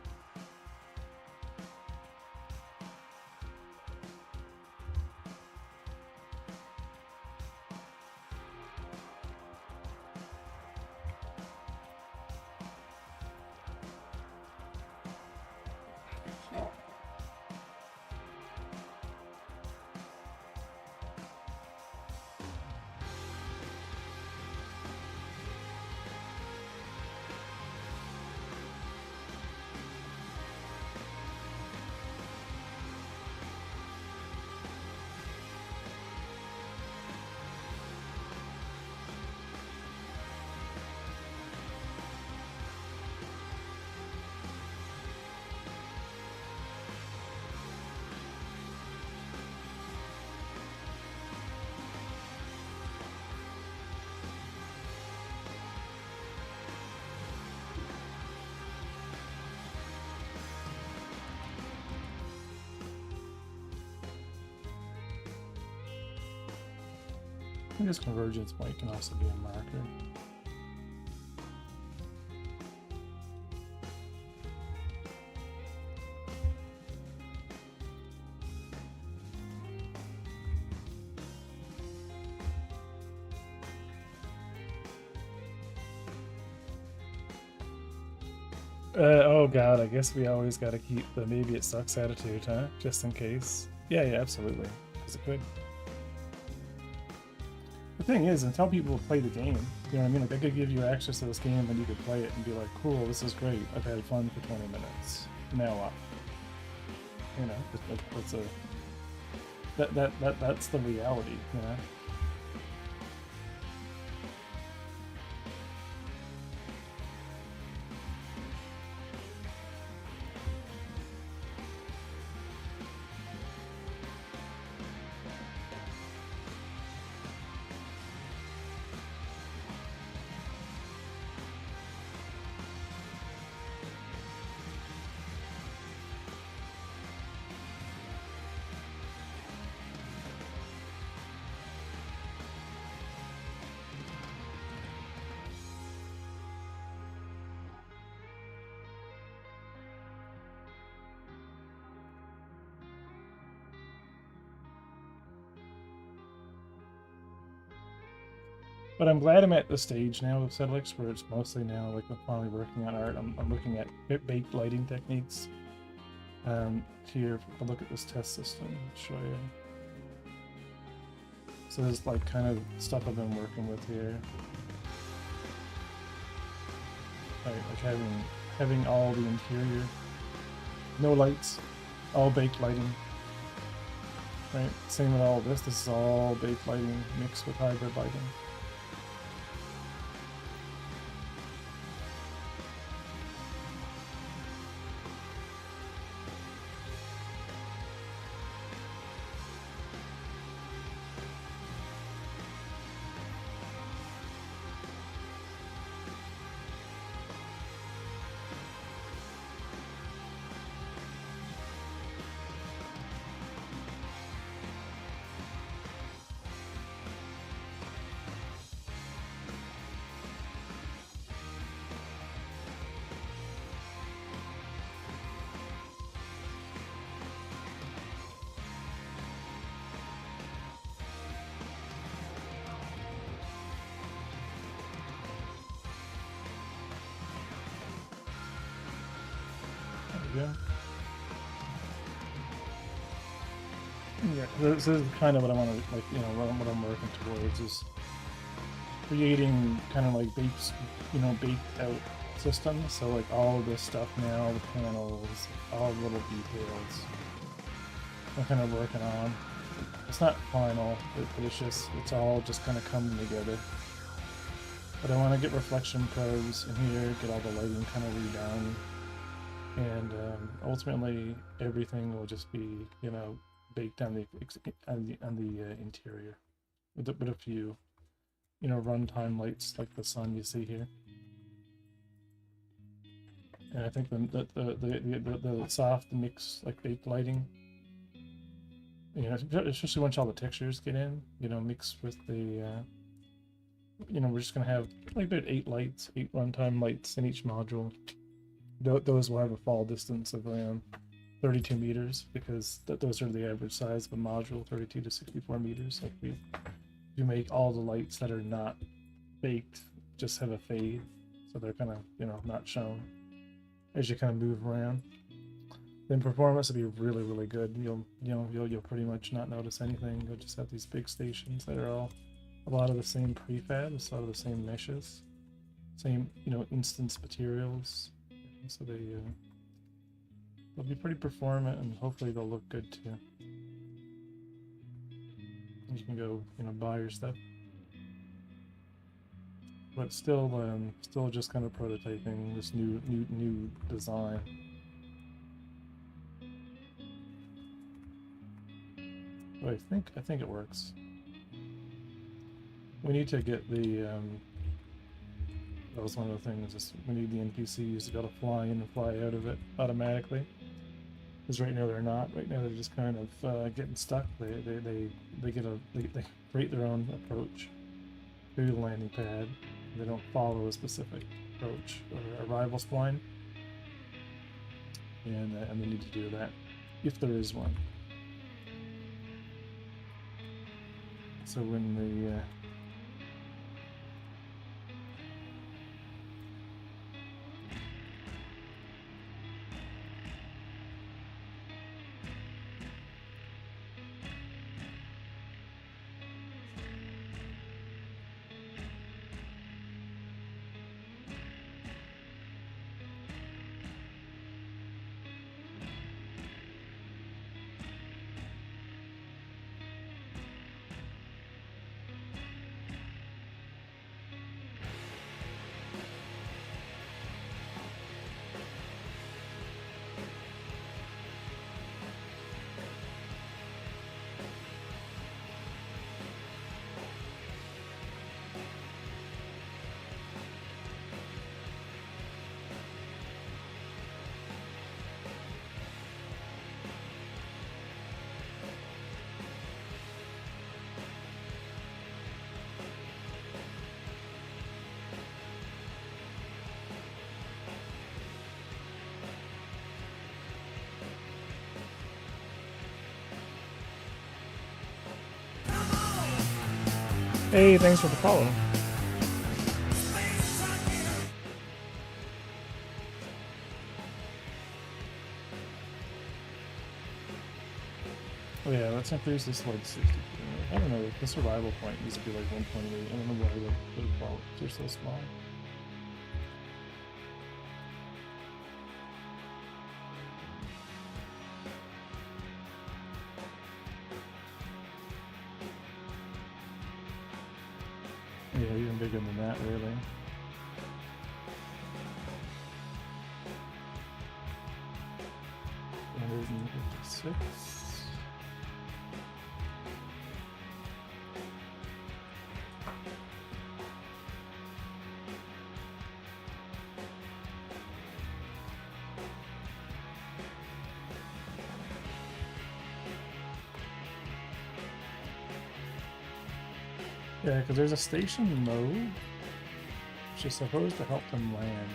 think this convergence point can also be a marker. Oh god, I guess we always gotta keep the maybe it sucks attitude, huh? Just in case. Yeah, absolutely. Because it could. The thing is, until people play the game, you know what I mean? Like, they could give you access to this game and you could play it and be like, cool, this is great. I've had fun for 20 minutes. Now what? You know, that's the reality, you know? But I'm glad I'm at the stage now with Sedlix where it's mostly now like I'm finally working on art. I'm looking at baked lighting techniques. Here, if I look at this test system, I'll show you. So there's like kind of stuff I've been working with here. Like having all the interior, no lights, all baked lighting. Right, same with all this. This is all baked lighting mixed with hybrid lighting. Yeah, this is kind of what I want to, like, you know, what I'm working towards is creating kind of like baked out systems. So like all of this stuff now, the panels, all the little details I'm kind of working on. It's not final, but it's all just kind of coming together. But I want to get reflection probes in here, get all the lighting kind of redone, and ultimately everything will just be, you know, baked on the interior with a few, you know, runtime lights like the sun you see here. And I think the soft mix like baked lighting, you know, especially once all the textures get in, you know, mixed with the you know, we're just gonna have like about 8 runtime lights in each module. Those will have a fall distance of around 32 meters because those are the average size of a module, 32 to 64 meters. Like you make all the lights that are not baked just have a fade, so they're kind of, you know, not shown as you kind of move around. Then performance will be really, really good. You'll pretty much not notice anything. You'll just have these big stations that are all a lot of the same prefabs, a lot of the same meshes, same, you know, instance materials. So they'll be pretty performant, and hopefully they'll look good too. You can go, you know, buy your stuff, but still just kind of prototyping this new design. But I think it works. We need to get the that was one of the things, is we need the NPCs to be able to fly in and fly out of it automatically. Because right now they're not. Right now they're just kind of getting stuck. They create their own approach to the landing pad. They don't follow a specific approach or arrival spline, and they need to do that if there is one. So when the Hey, thanks for the follow. Oh yeah, let's increase this to like 60. I don't know, the survival point needs to be like 128. I don't know why the qualities are so small. Yeah, even bigger than that, really. $156. Yeah, because there's a station mode, which is supposed to help them land.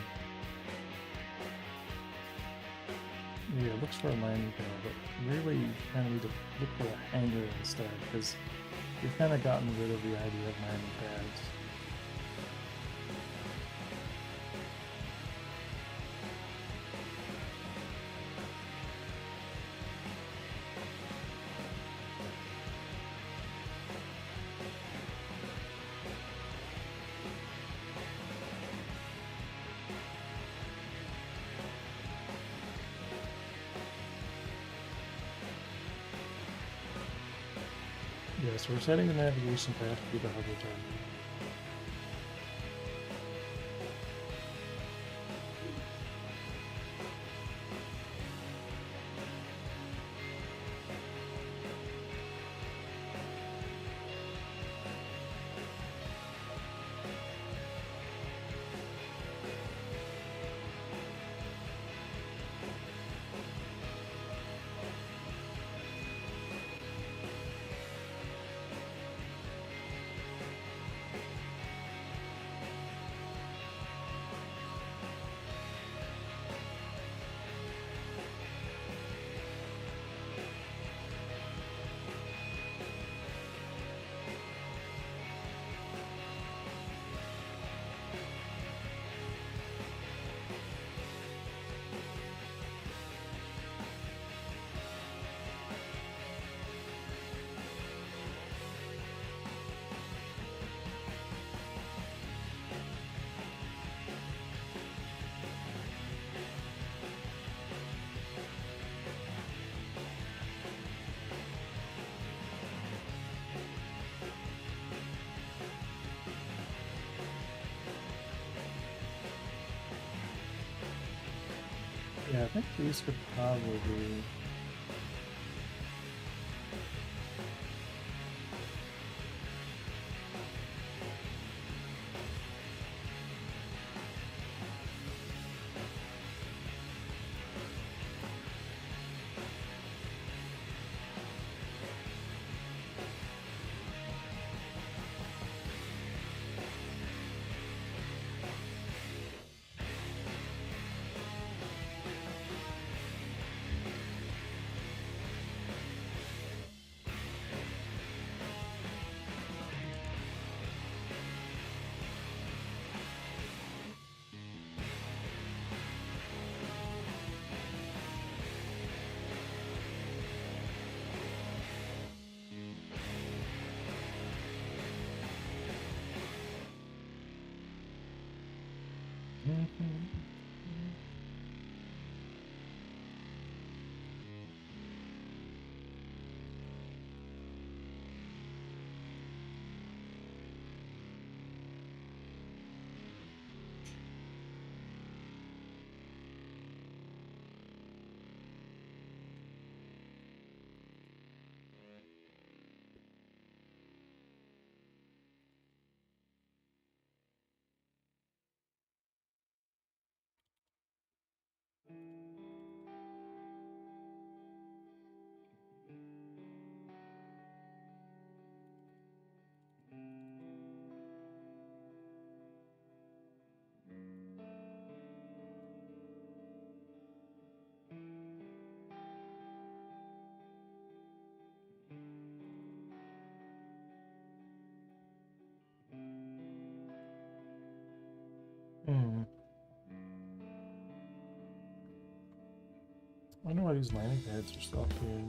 Yeah, it looks for a landing pad, but really you kind of need to look for a hangar instead, because we've kind of gotten rid of the idea of landing pads. Yeah, so we're setting the navigation path to be the hover target. Yeah, I think these could probably be... Hmm. I wonder why these landing pads are still up here.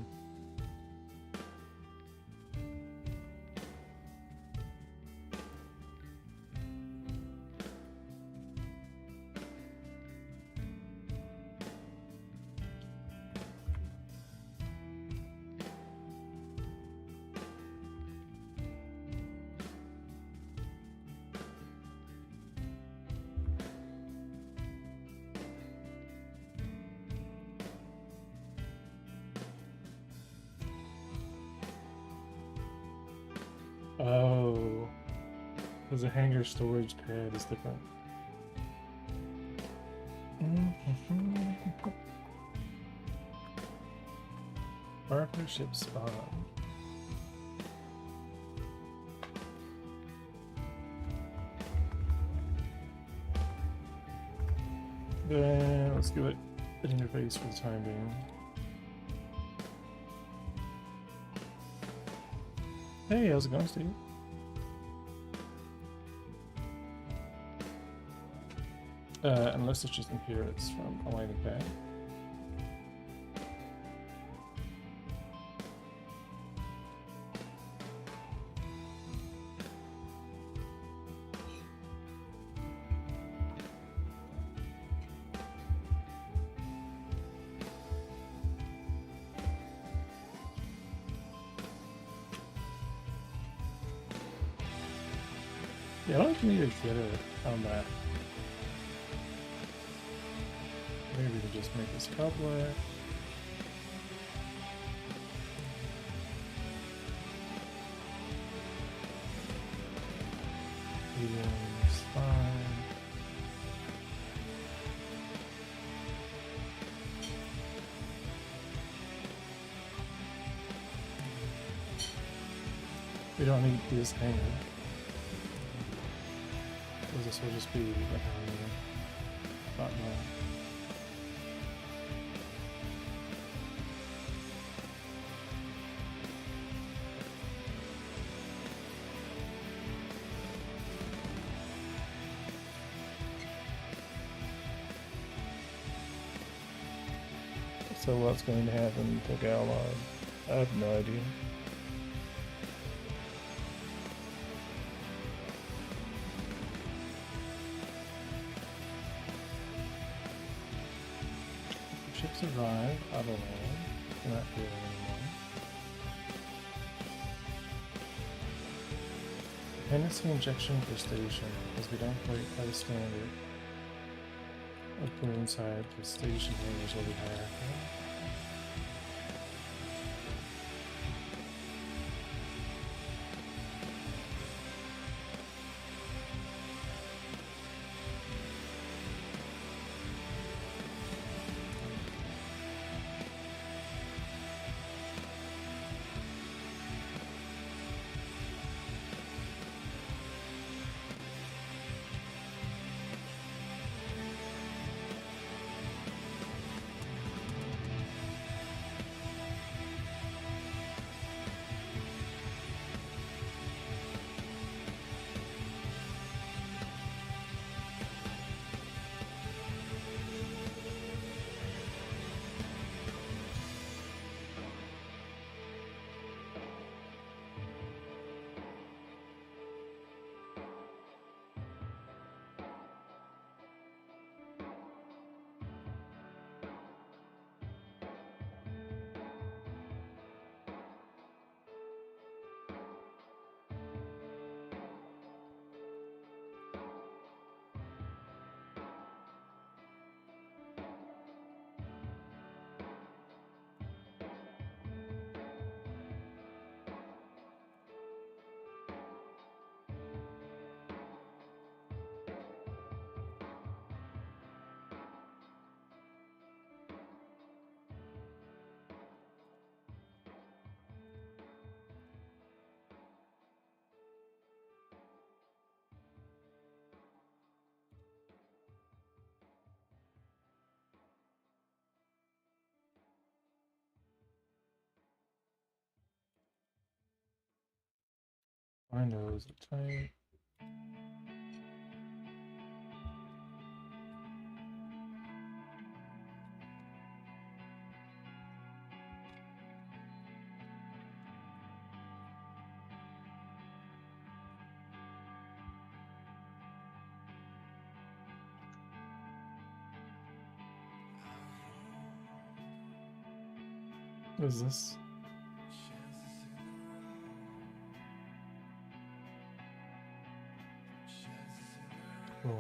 Oh, because the hangar storage pad is different. Marker ship spawn. Then let's give it an interface for the time being. Hey, how's it going, Steve? Unless it's just imperates from a landing pad. Yeah, I don't think we need to get it on that. Maybe we could just make this couplet. Medium's fine. We don't need this hanger. This will just be like a not more. So what's going to happen to Galad? I have no idea. Ships arrive out of land. They're not here anymore. Dependency injection for station, because we don't quite have a standard. Open inside the station hangars will be higher. Windows type. What is this? Cool.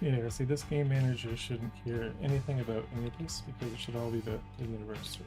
Yeah, see, this game manager shouldn't care anything about any of this because it should all be about the university.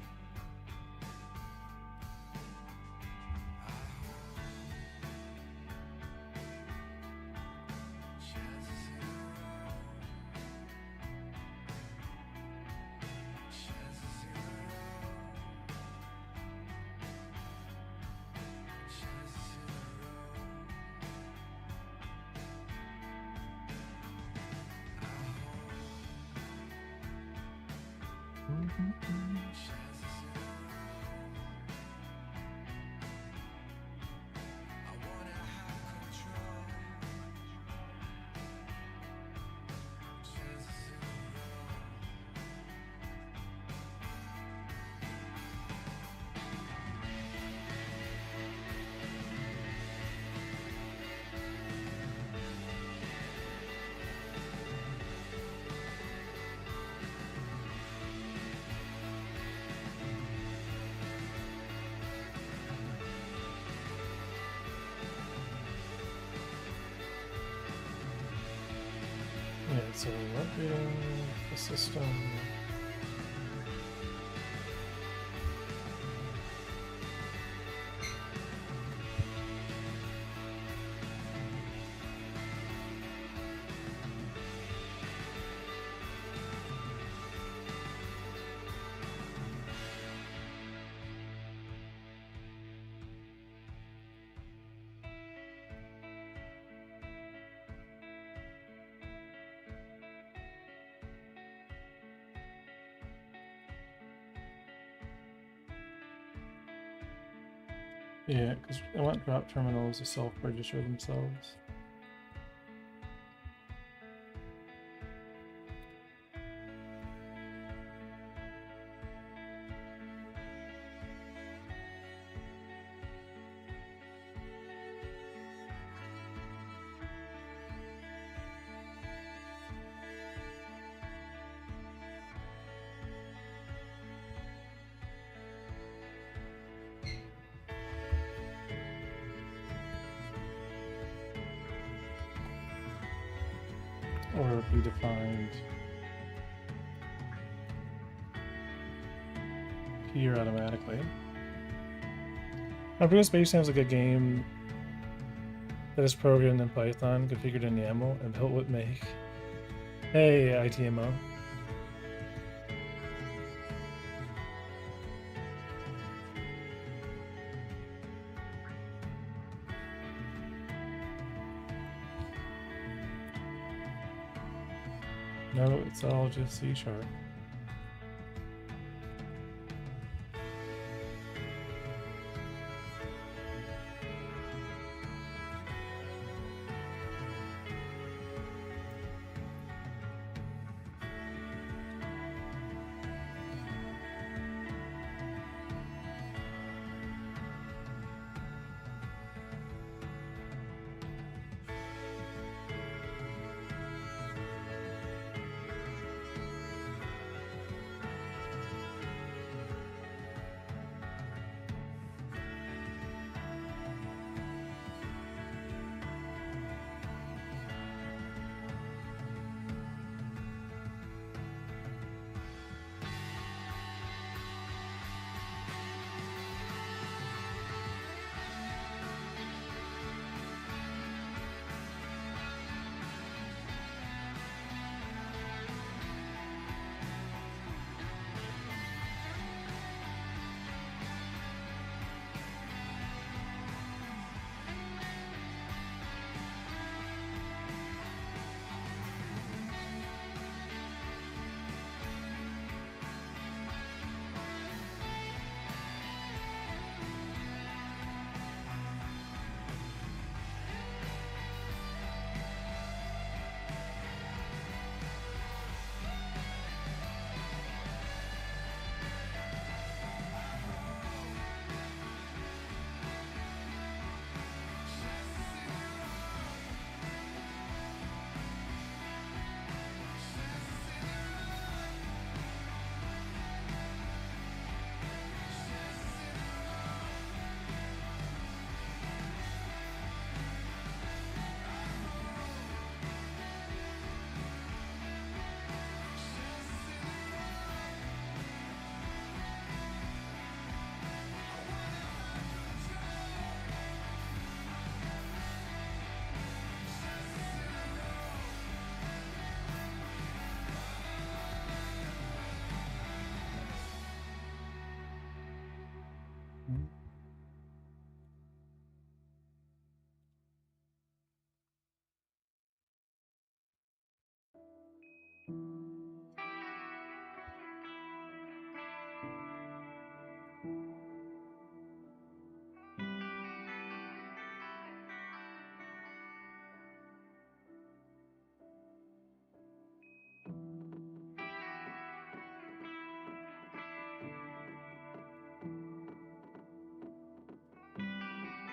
Yeah, so we're updating the system. Yeah, because I want drop terminals to self-register themselves. Or be defined here automatically. Now, Bruce Space sounds like a game that is programmed in Python, configured in YAML, and built with Make. Hey, ITMO. No, it's all just C#.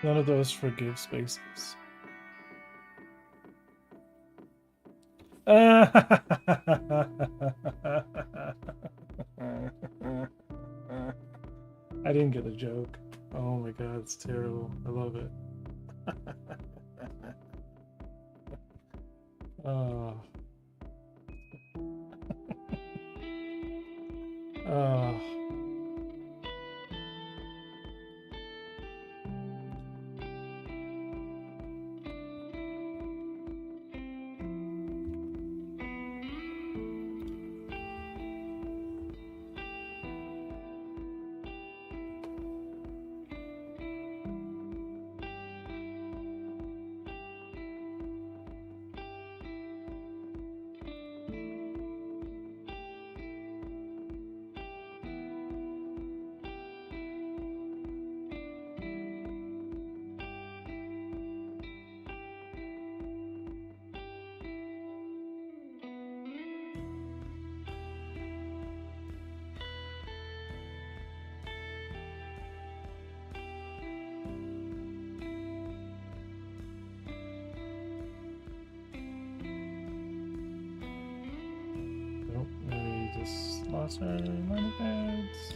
None of those forgive spaces. I didn't get a joke. Oh my god, it's terrible. I love it. Oh. Oh. Nope, we just lost our money pads.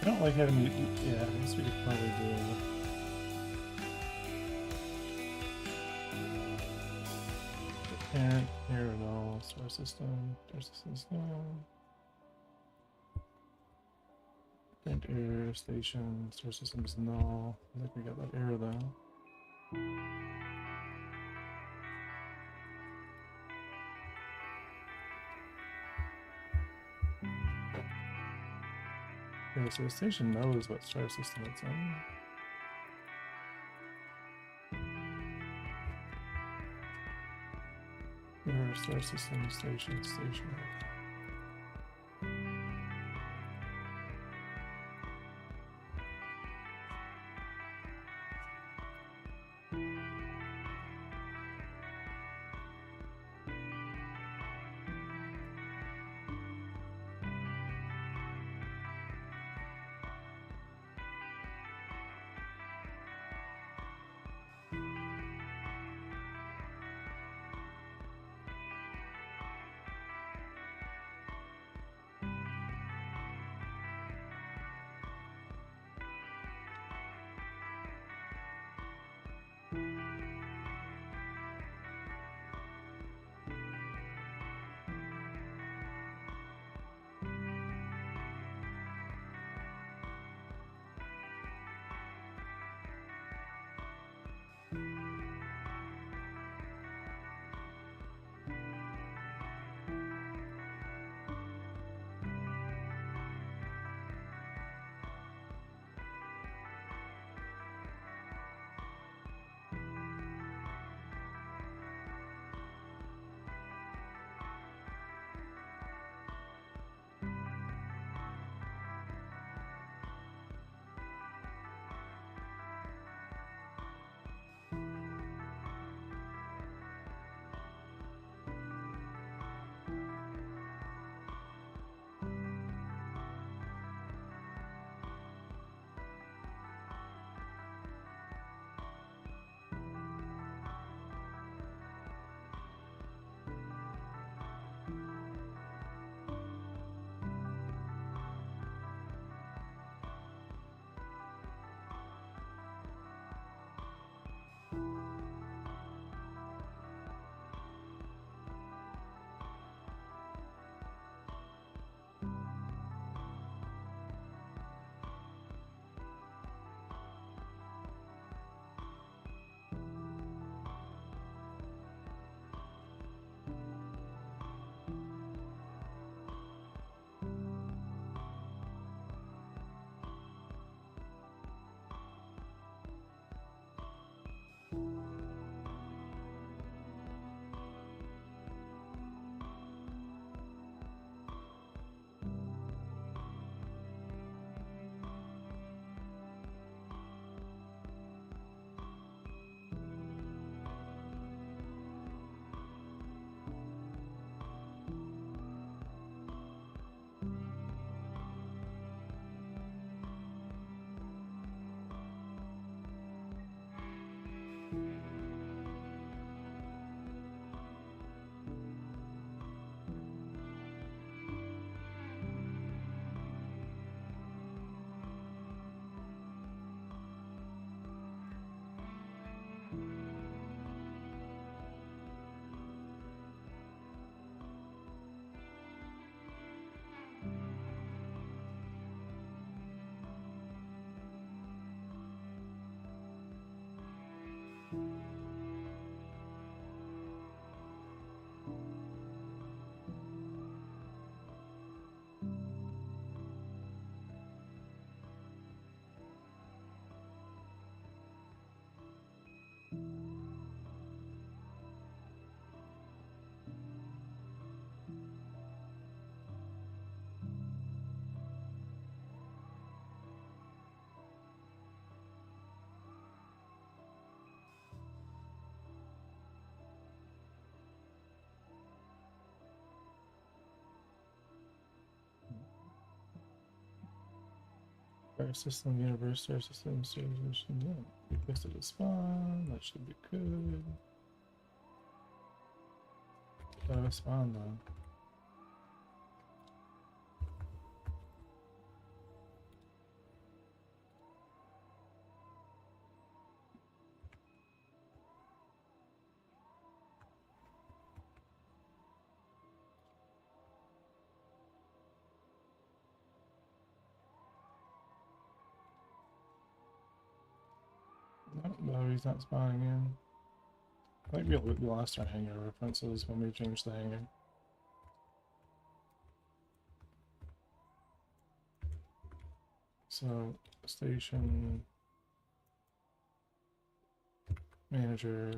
I don't like having to, yeah, I guess we could probably do parent, here no, star system, no. Parent error, station, star systems, no. I think we got that error though. Okay, so the station knows what star system it's in. Error, star system, station. Our system, universe, our system, stage mission. Yeah, requested a spawn. That should be good. Got a spawn though. No, he's not spawning in. I think we lost our hangar references when we changed the hangar. So, station manager.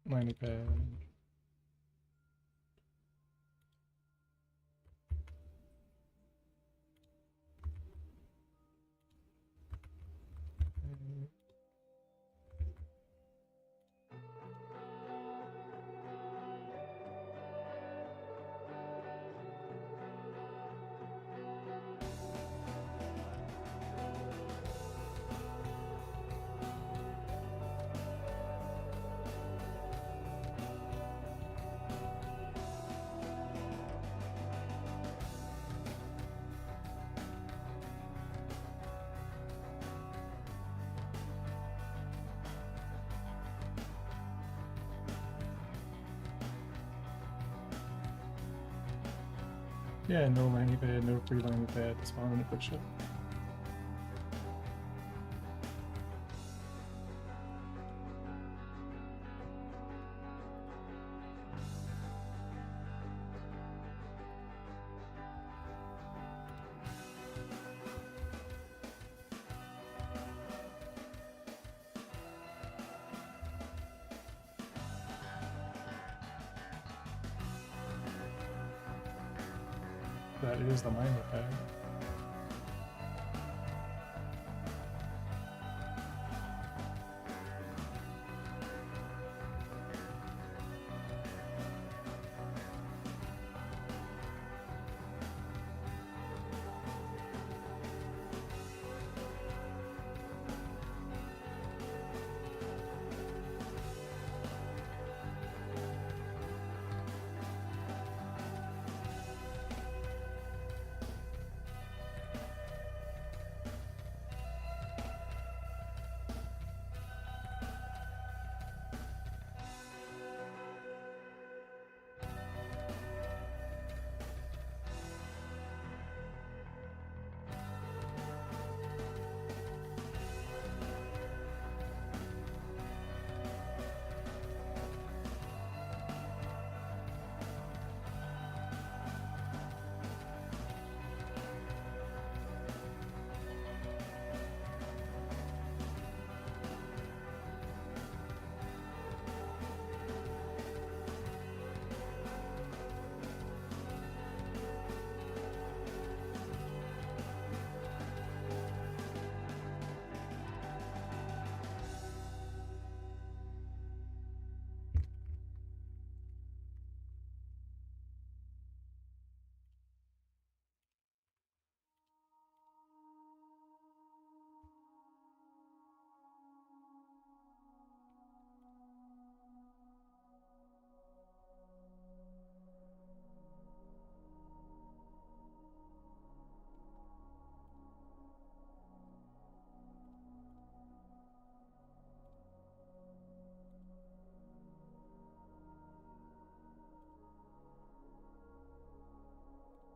Mining pad. Yeah, no landing pad, no free landing pad, spawn in a quick ship. That is the mining pad.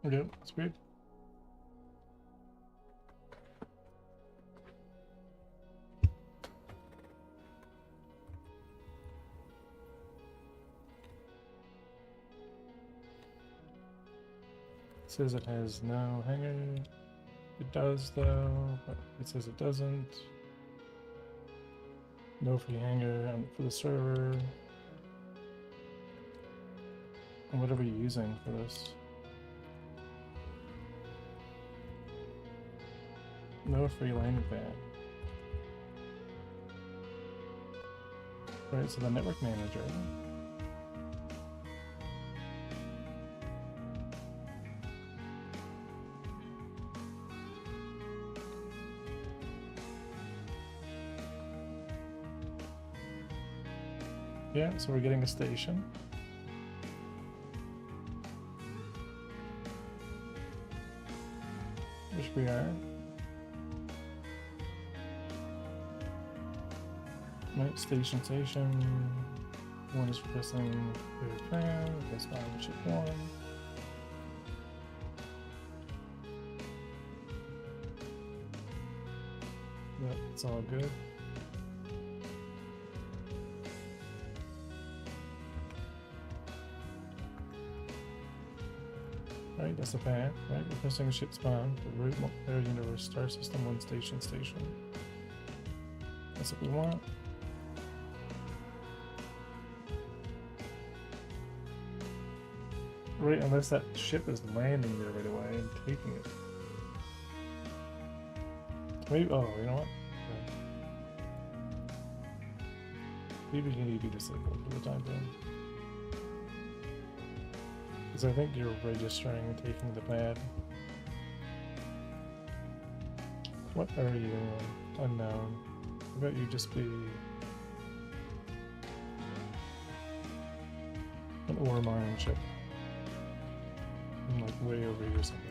Yep, it's weird. It says it has no hanger. It does though, but it says it doesn't. No free hanger for the server. And what are we using for this? No free landing pad. Right, so the network manager. Yeah, so we're getting a station. Which we are. Right, station. One is requesting the plan, that's not ship one. Yep, it's all good. Right, that's the path, right? Requesting a ship spawn, the route multiplayer universe, star system, one station. That's what we want. Right, unless that ship is landing there right away and taking it. Maybe, oh, you know what? Maybe you need to be disabled for the time being. Because I think you're registering and taking the pad. What are you? Unknown. I bet you just be an ore mining ship. I'm like way over here something.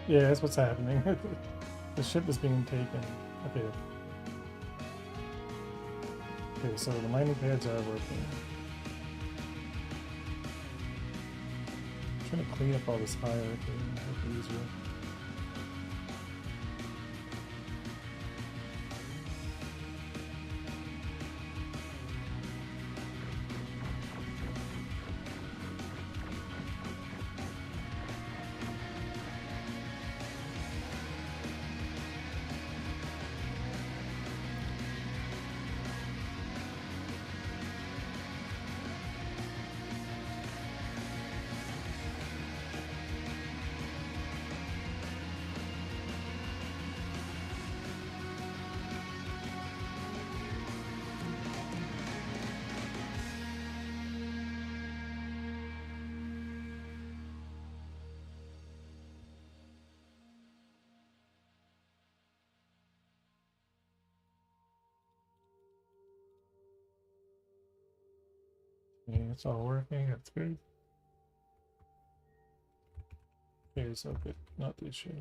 Yeah, that's what's happening. The ship is being taken. Okay. Okay, so the mining pads are working. I'm trying to clean up all this hierarchy and make it easier. Yeah, it's all working, that's good. Okay, so good, not the issue.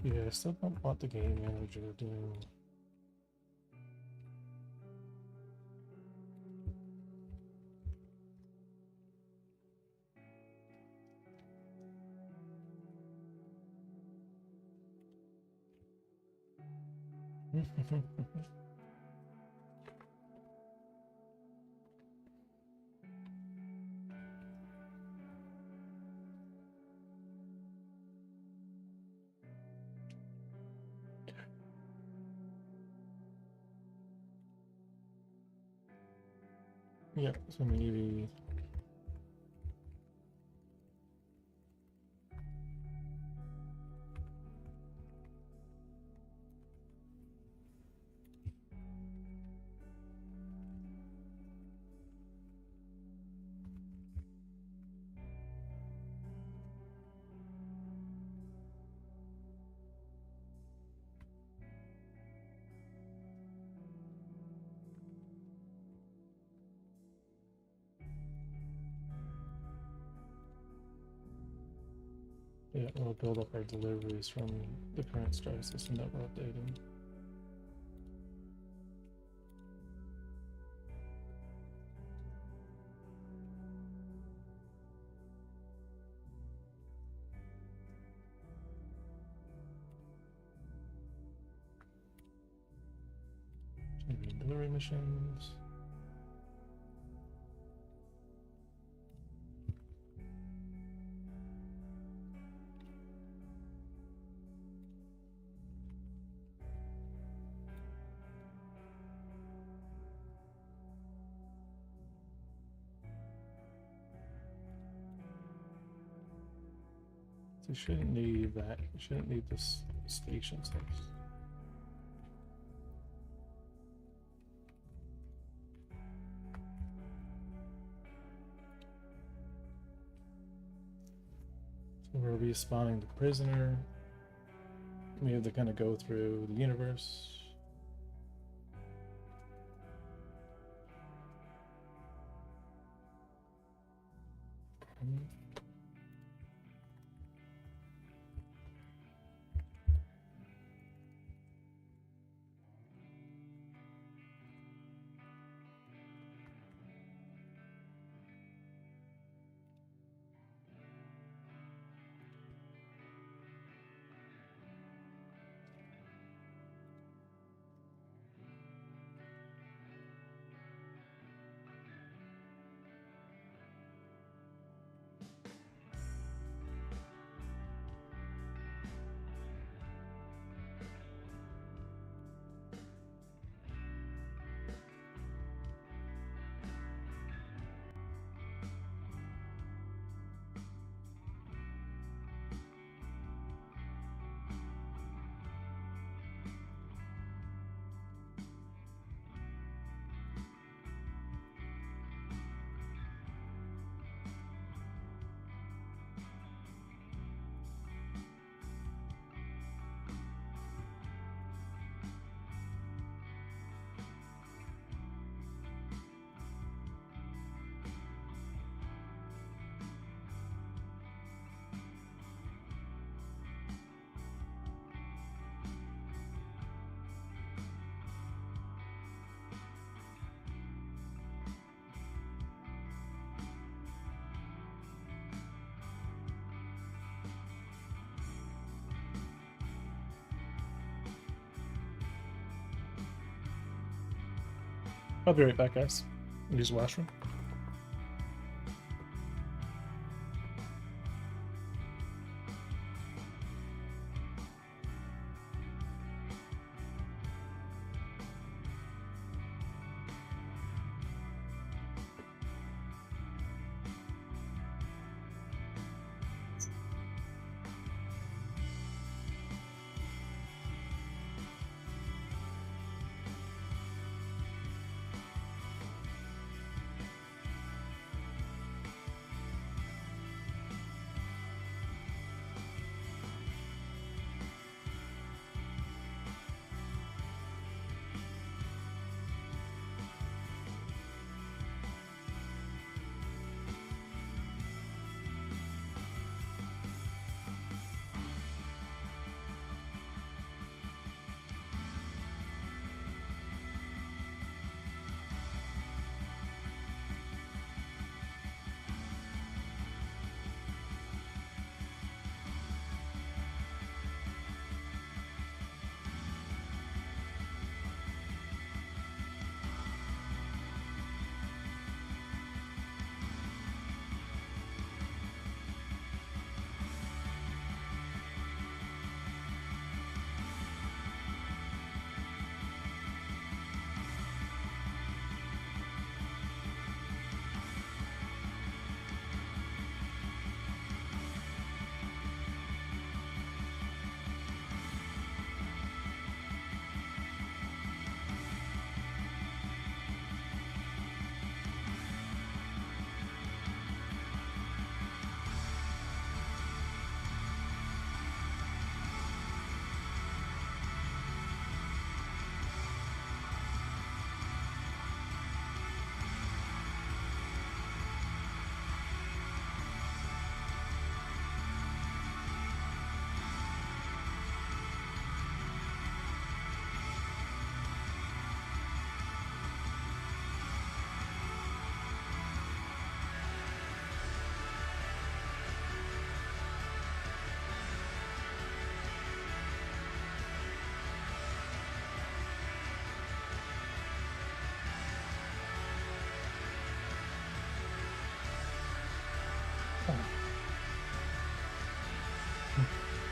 Yeah, I still don't want the game manager to do. Yeah, so maybe. Yeah, we'll build up our deliveries from the current strike system that we're updating. Delivery missions. So you shouldn't need that. You shouldn't need this station stuff. So we're respawning the prisoner. We have to kind of go through the universe. I'll be right back, guys. Use the washroom.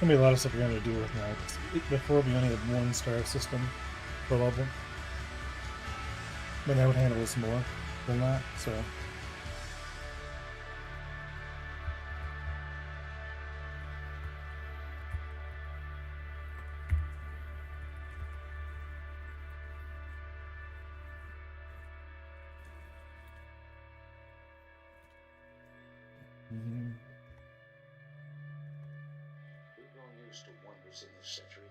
Gonna be a lot of stuff you're gonna deal with now. Before we only had one star system per level, but now it handles more than that. So. We've grown used to wonders in this century.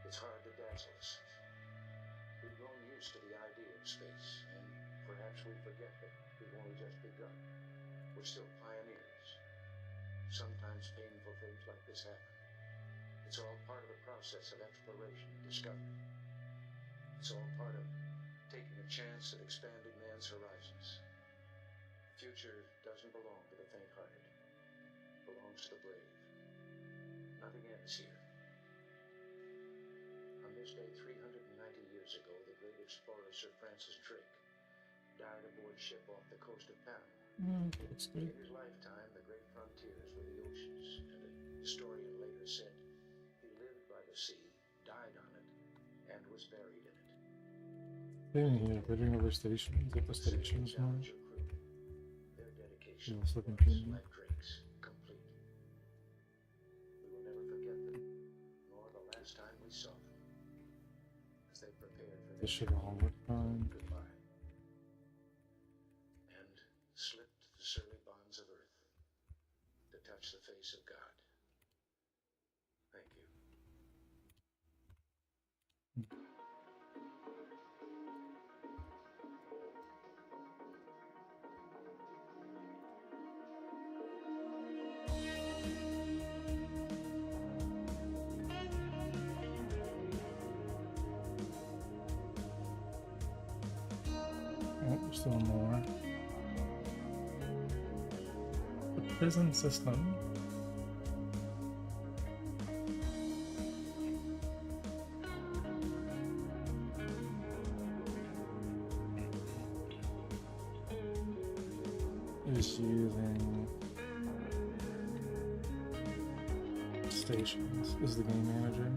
It's hard to dazzle us. We've grown used to the idea of space, and perhaps we forget that we've only just begun. We're still pioneers. Sometimes painful things like this happen. It's all part of the process of exploration and discovery. It's all part of taking a chance at expanding man's horizons. The future doesn't belong to the faint-hearted. It belongs to the brave. Nothing ends here. On this day 390 years ago, the great explorer Sir Francis Drake died aboard ship off the coast of Panama. That's good. In his lifetime, the great frontiers were the oceans, and a historian later said he lived by the sea, died on it, and was buried in it. Yeah, putting over stations at the stations now. Their dedication Yeah, so was continue. like Drake's complete. We will never forget them, nor the last time we saw them, as they prepared for This their should all work fine. goodbye, and slipped the surly bonds of earth to touch the face of God. Thank you. Oh, there's still more. The prison system. Is using stations as the game manager.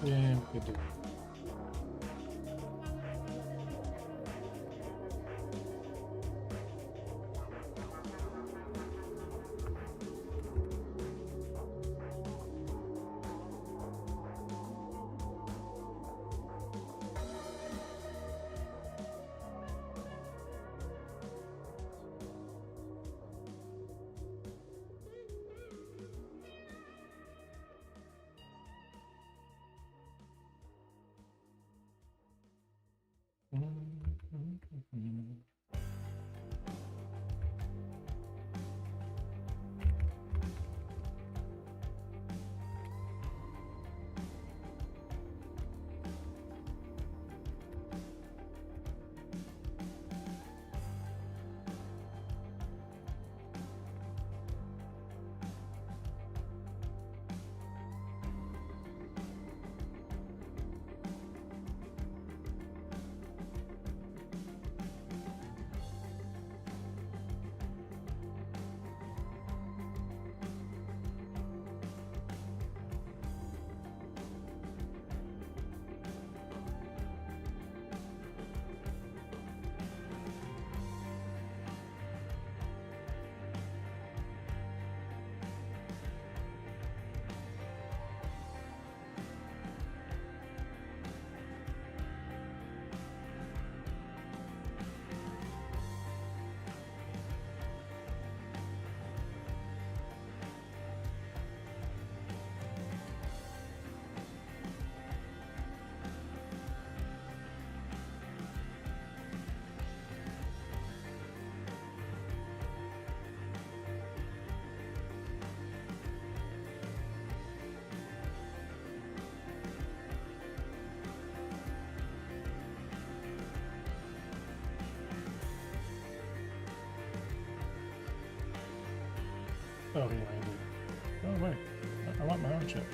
Yeah, good. Oh, he landed. Oh, wait. I want my own chip.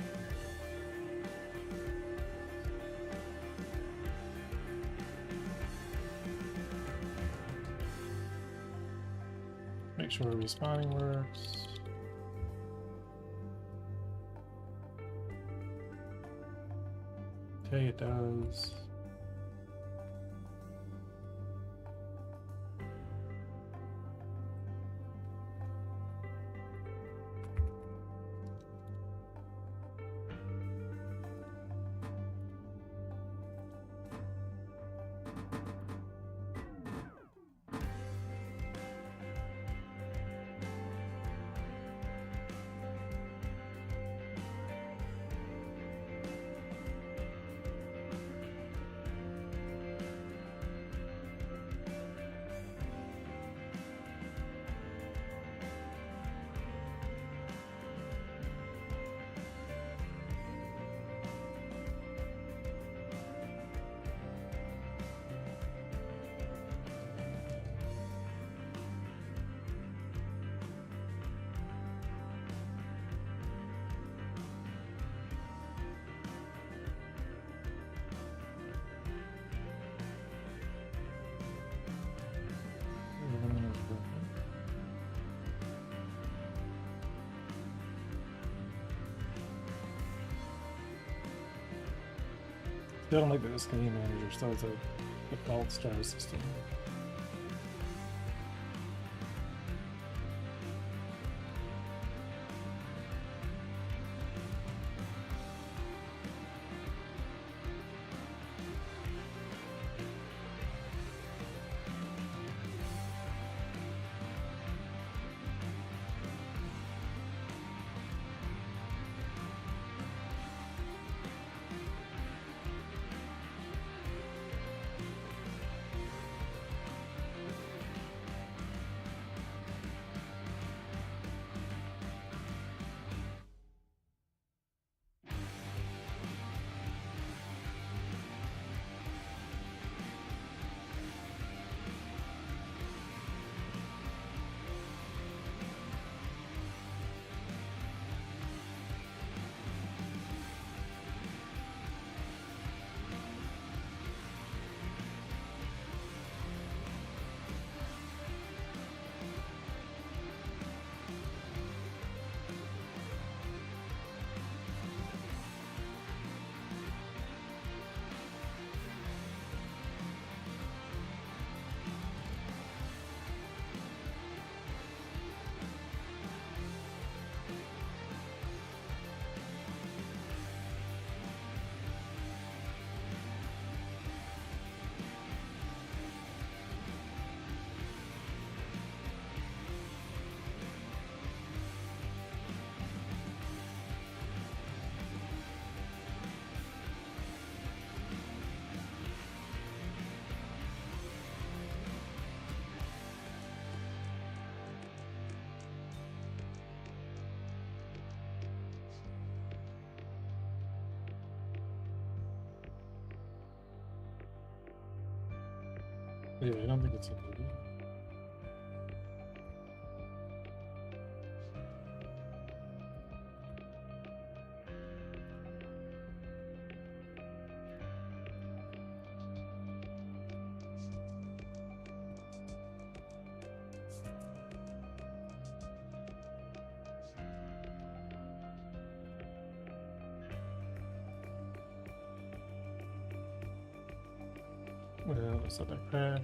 Make sure respawning works. Okay, it does. I don't like that this game manager still has a default star system. Yeah, I don't think it's a movie. Well, let's let that crash.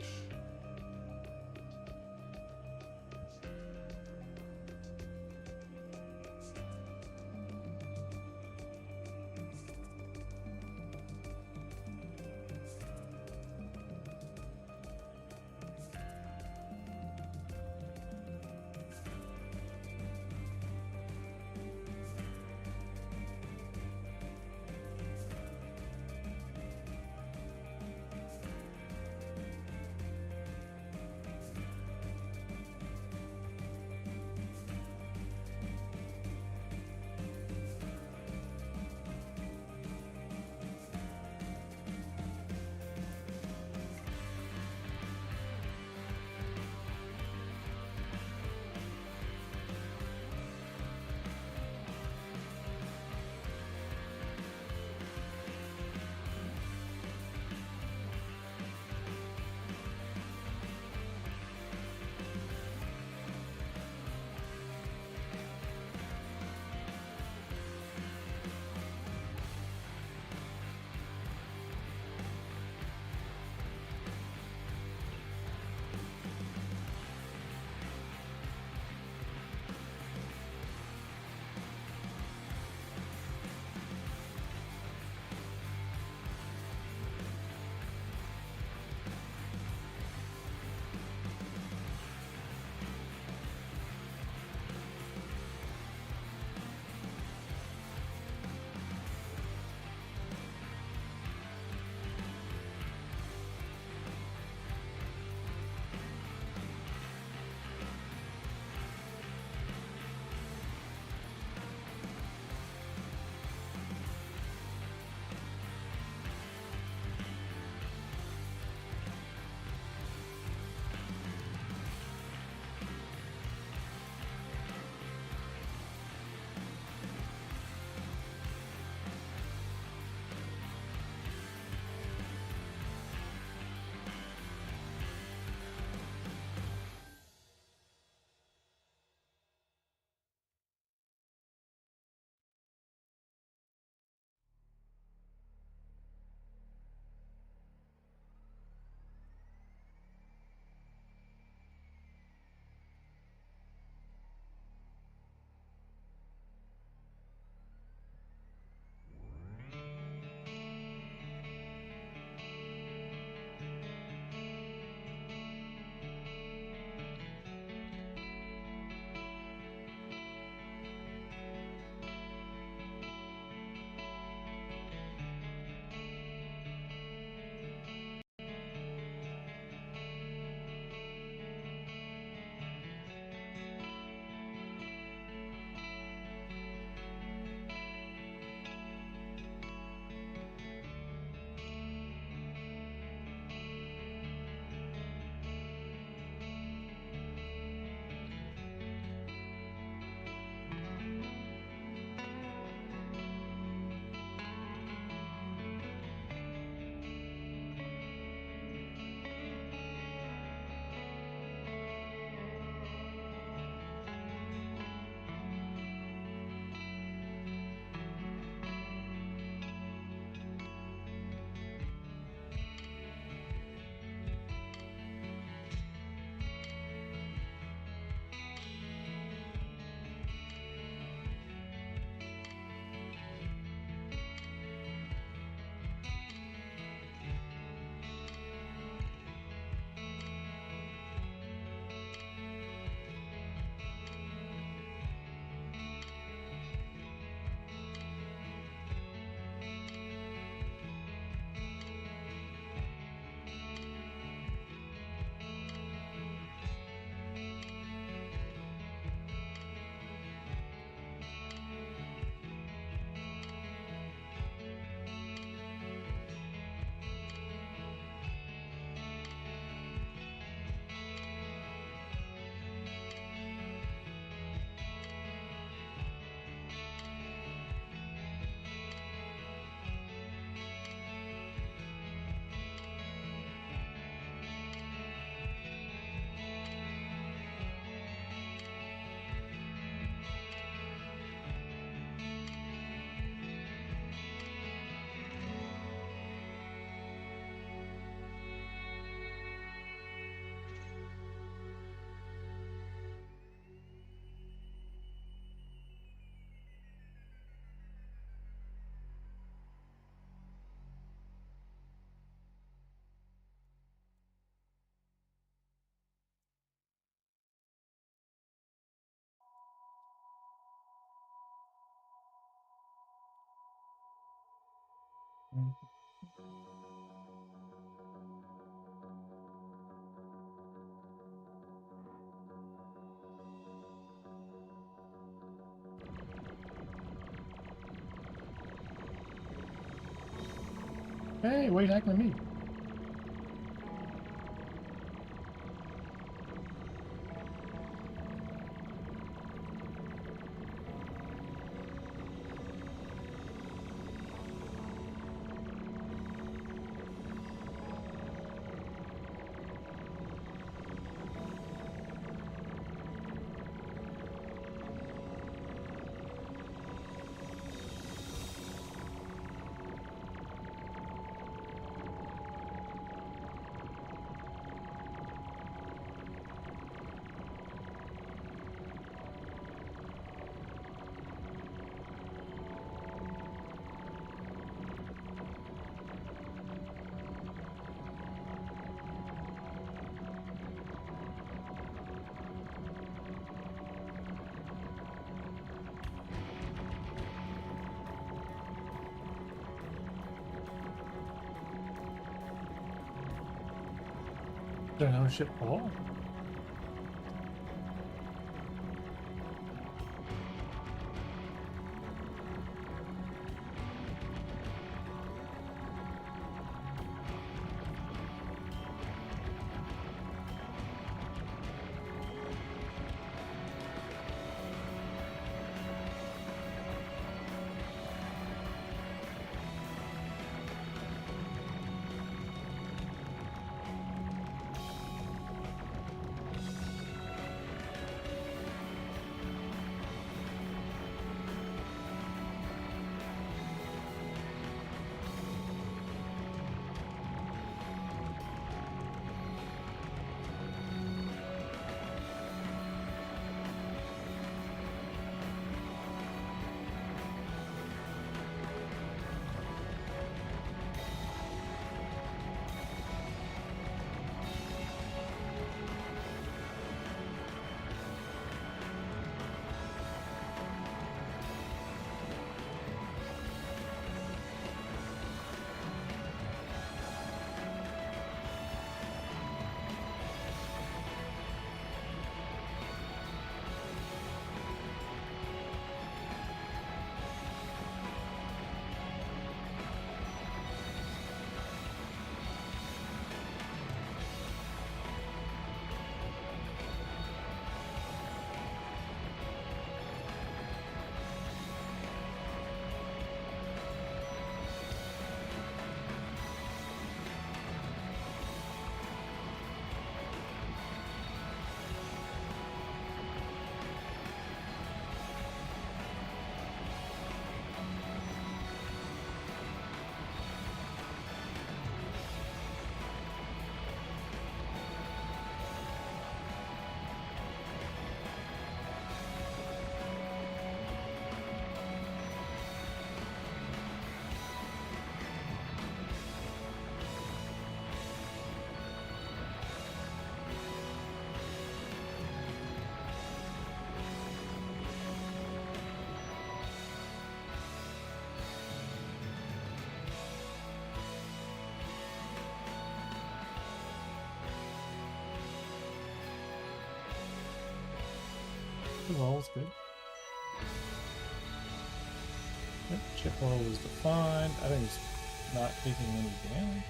Hey, why are you heckling me? Don't know shit, Paul. The wall's good. Yep, chip wall was defined. I think it's not taking any damage.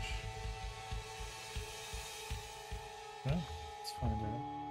Well, let's find out.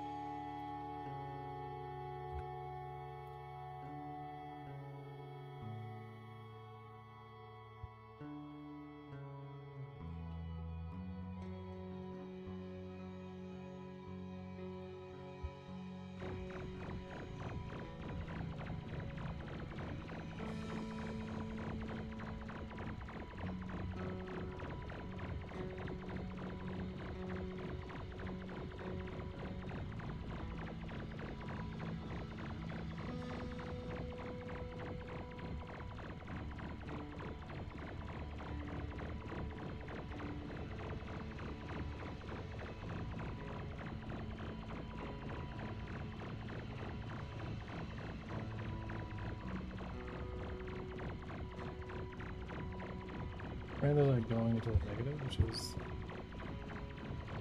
Right, they're like going into the negative, which is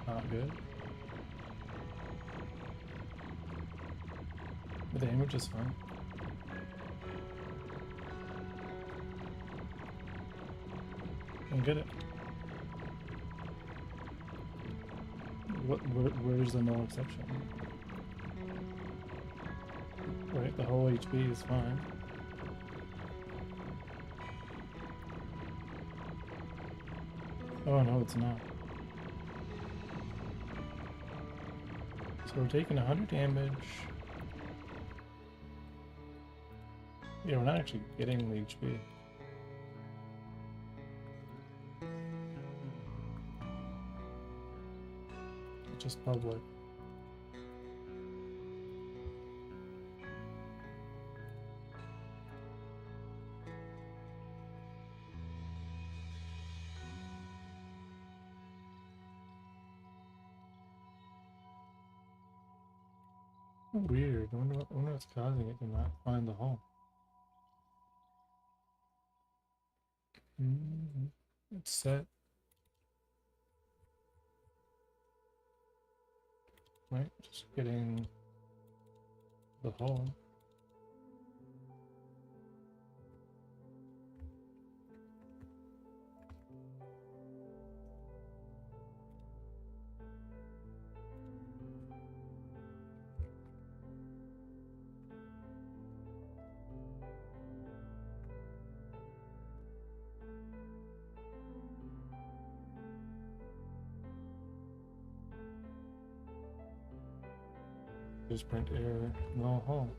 not good. The damage is fine. Can get it. Where's the no exception? Right, the whole HP is fine. Oh no, it's not. So we're taking 100 damage. Yeah, we're not actually getting the HP. It's just public. Weird. I wonder what's causing it to not find the hole. It's set. Right? Just getting the hole. Just print error, no hole.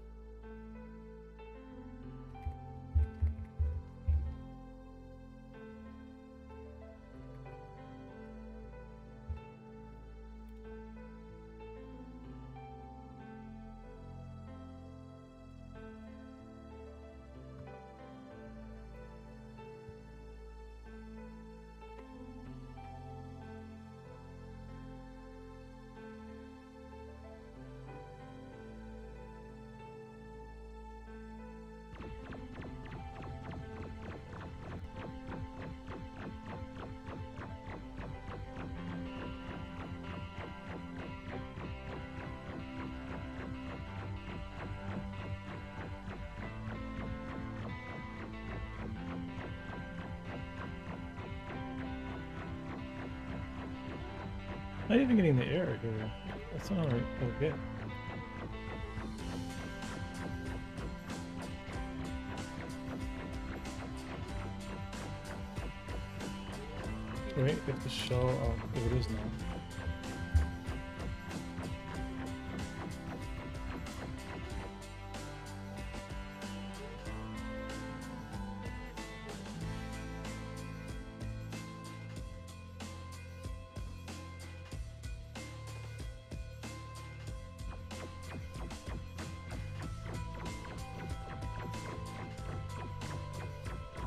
Not even getting the error here. That's not okay. Wait, if the show, oh, there it is now.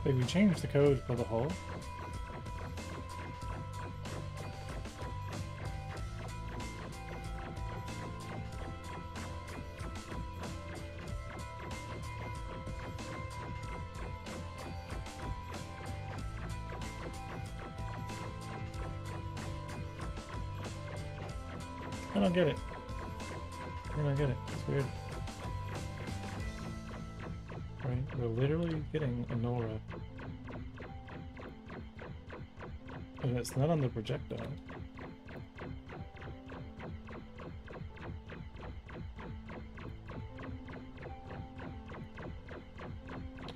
Like, we changed the code for the hole. I don't get it. I don't get it. It's weird. Right, we're literally getting a Nora. And it's not on the projectile.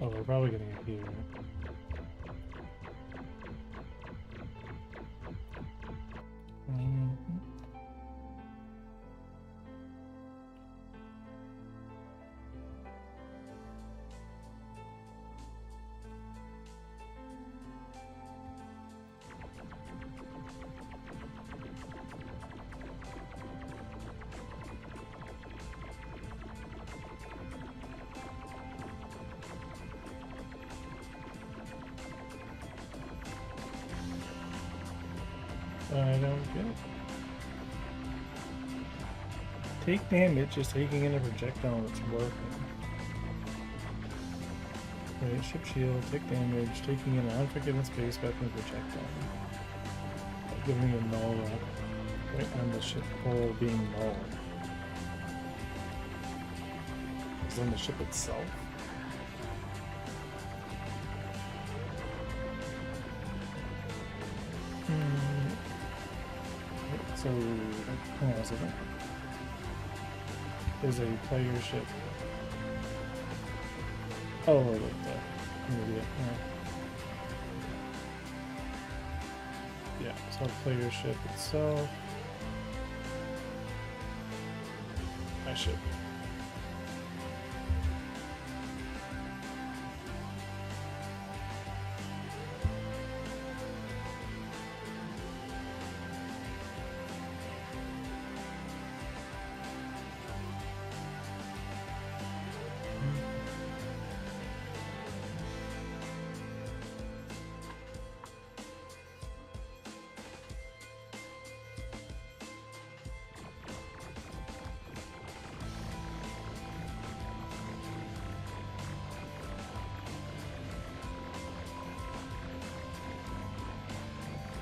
Oh, we're probably getting it here. I don't get it. Take damage is taking in a projectile that's working. Right, ship shield, take damage, taking an unforgiven space weapon projectile. Giving a null right on the ship hull being null. Is on the ship itself? So, hang on a second. There's a player ship. Oh, like that. Idiot. Yeah, so player ship itself. My ship.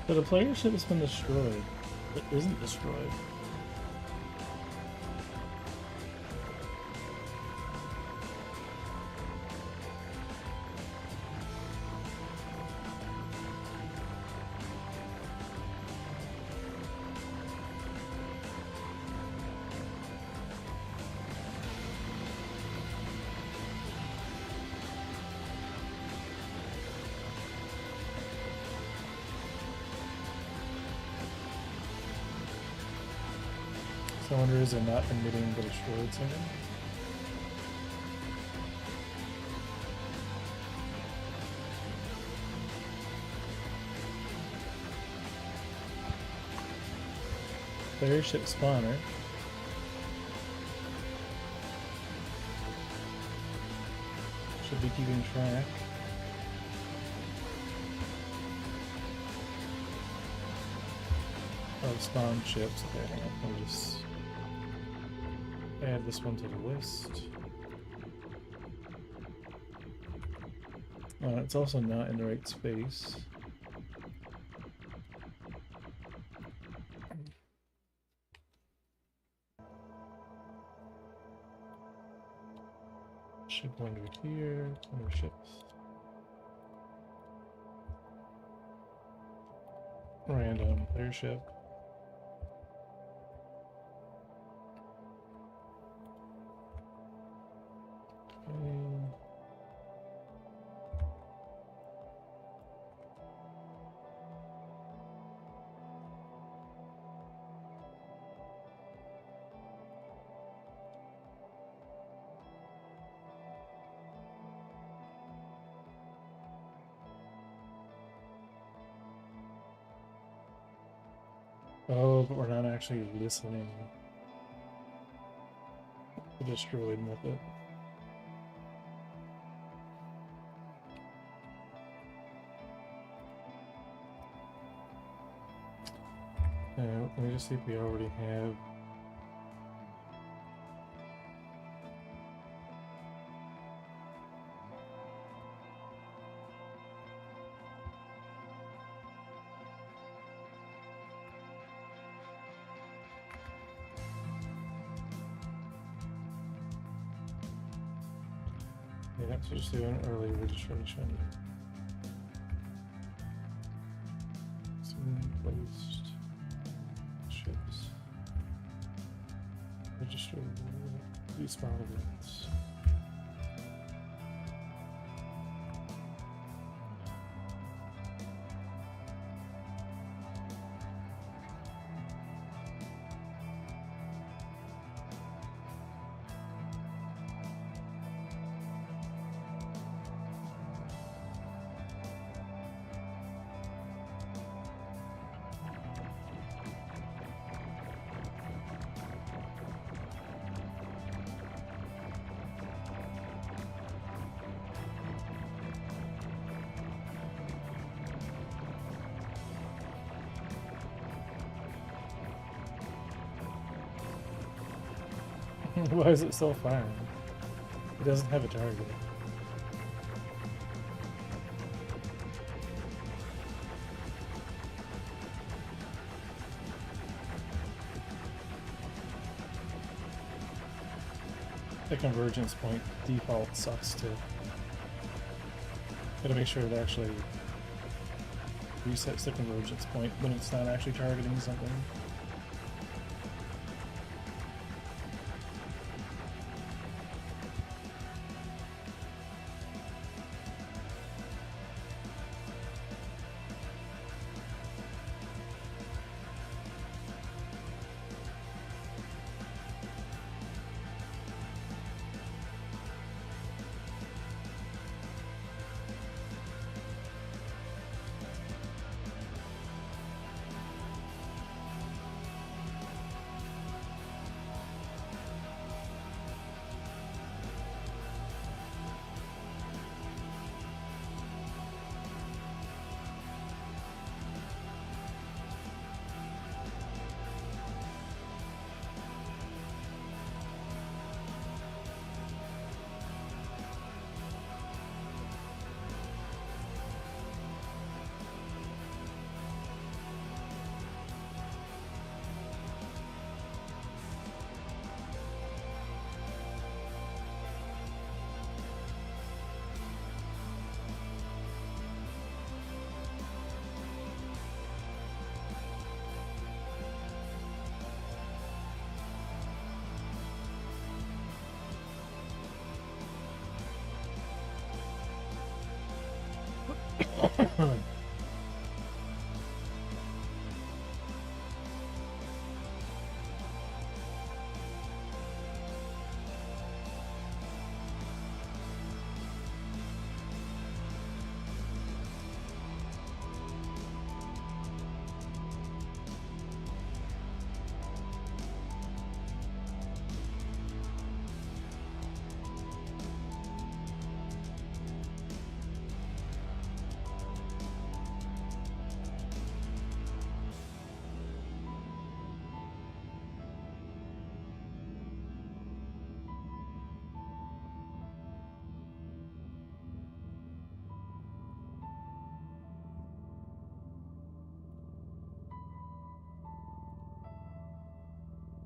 But a player ship has been destroyed. It isn't destroyed. So I wonder, is it not emitting the destroyed signal? Player ship spawner. Should be keeping track. Of spawn ships. Okay, hang on. Let me just add this one to the list. It's also not in the right space. Ship under here, under ships. Random player ship. Oh, but we're not actually listening. The destroyed method. Let me just see if we already have. Yeah, so just do an early registration. Some placed ships. Register respawn events. Why is it still firing? It doesn't have a target. the convergence point default sucks too. Gotta make sure it actually resets the convergence point when it's not actually targeting something.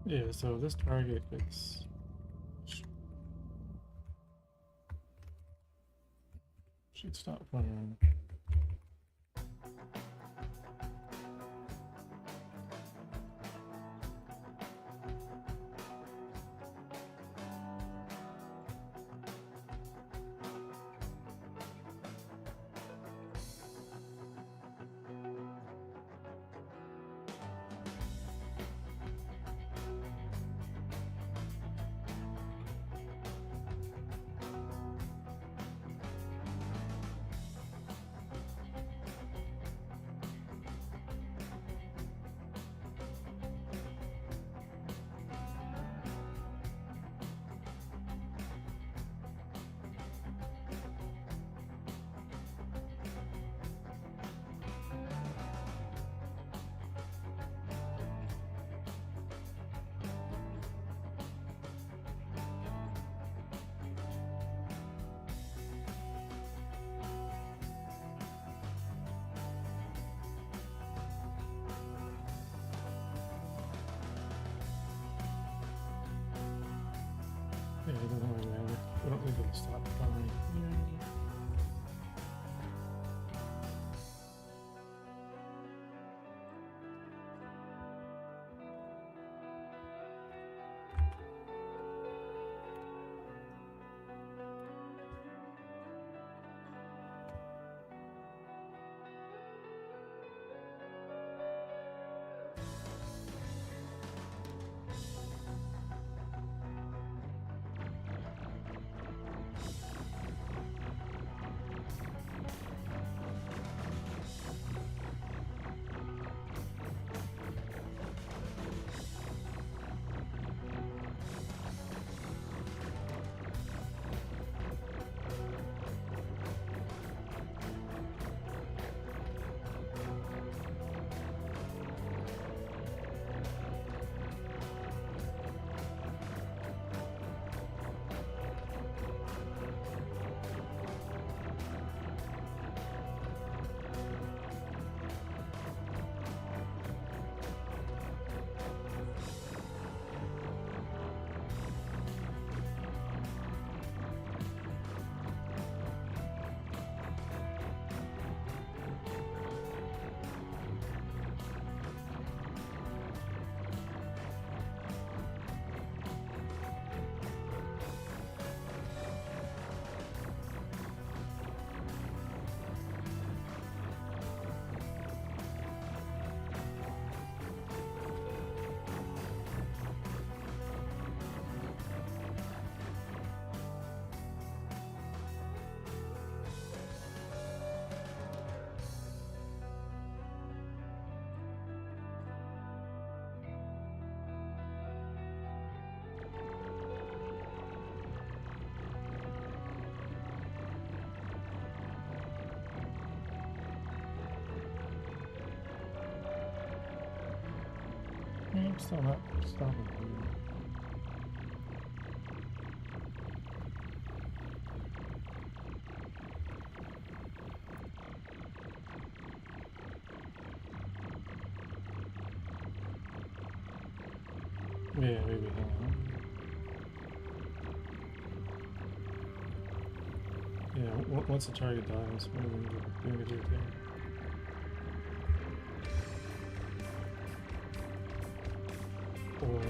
Yeah, so this target gets should stop firing. Yeah, it doesn't really matter. We don't need to stop firing. Yeah, I'm still not stopping. Yeah, maybe hang on. Yeah, once the target dies, what are we gonna do there? Or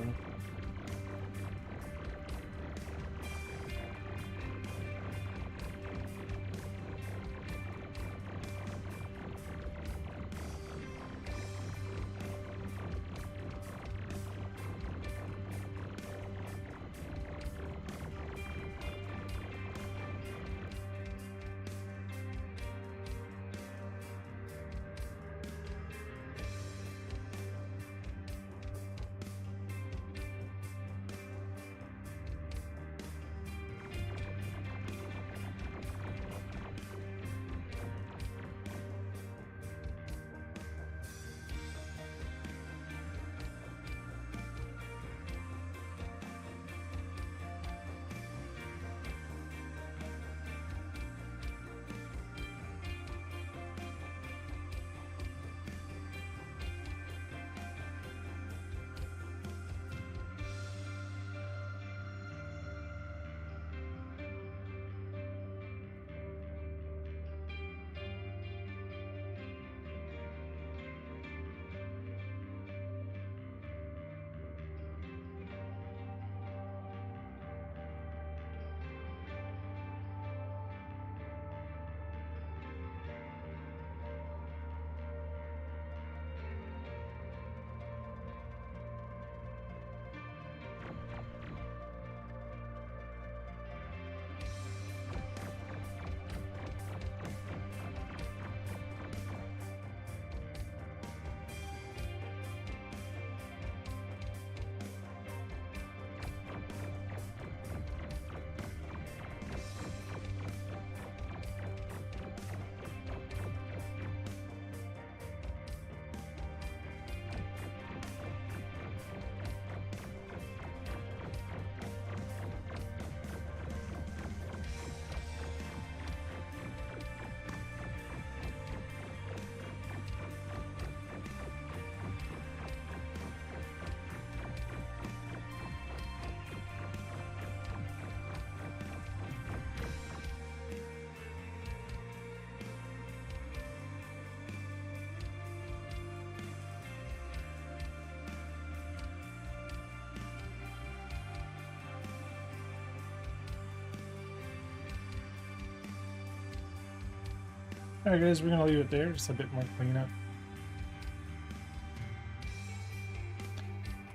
alright guys, we're gonna leave it there, just a bit more cleanup.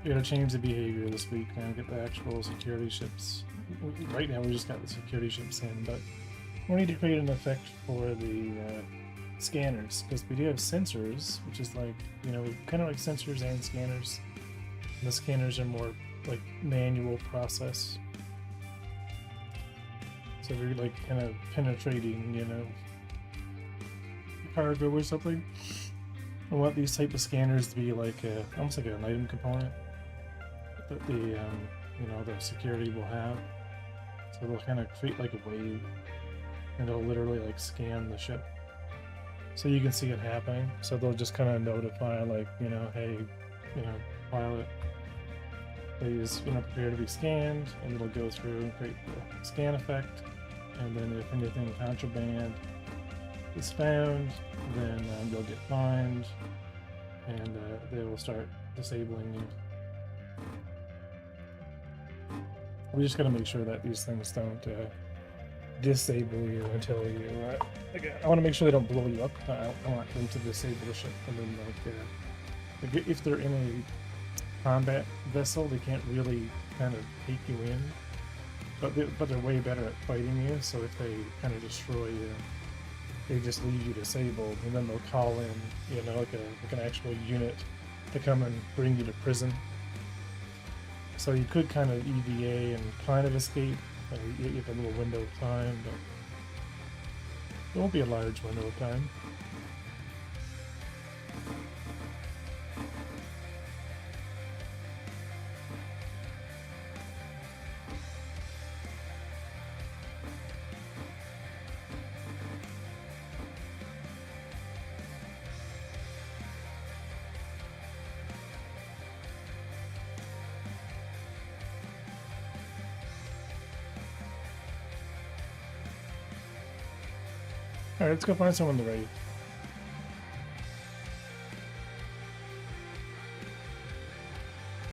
We gotta change the behavior this week now, get the actual security ships. Right now we just got the security ships in, but we need to create an effect for the scanners, because we do have sensors, which is like, you know, kind of like sensors and scanners. And the scanners are more like manual process. So they're like kind of penetrating, you know, cargo or something. I want these type of scanners to be like almost like an item component that the you know, the security will have. So they'll kind of create like a wave, and they'll literally like scan the ship, so you can see it happening. So they'll just kind of notify, like, you know, hey, you know, pilot, please, you know, prepare to be scanned, and it'll go through and create the scan effect. And then if anything contraband is found, then you'll get fined, and they will start disabling you. We just gotta make sure that these things don't disable you until you. I want to make sure they don't blow you up. I want them to disable the ship, and then like if they're in a combat vessel, they can't really kind of take you in, but they're way better at fighting you. So if they kind of destroy you, they just leave you disabled, and then they'll call in, you know, like an actual unit to come and bring you to prison. So you could kind of EVA and kind of escape. You have a little window of time, but it won't be a large window of time. Alright, let's go find someone to raid.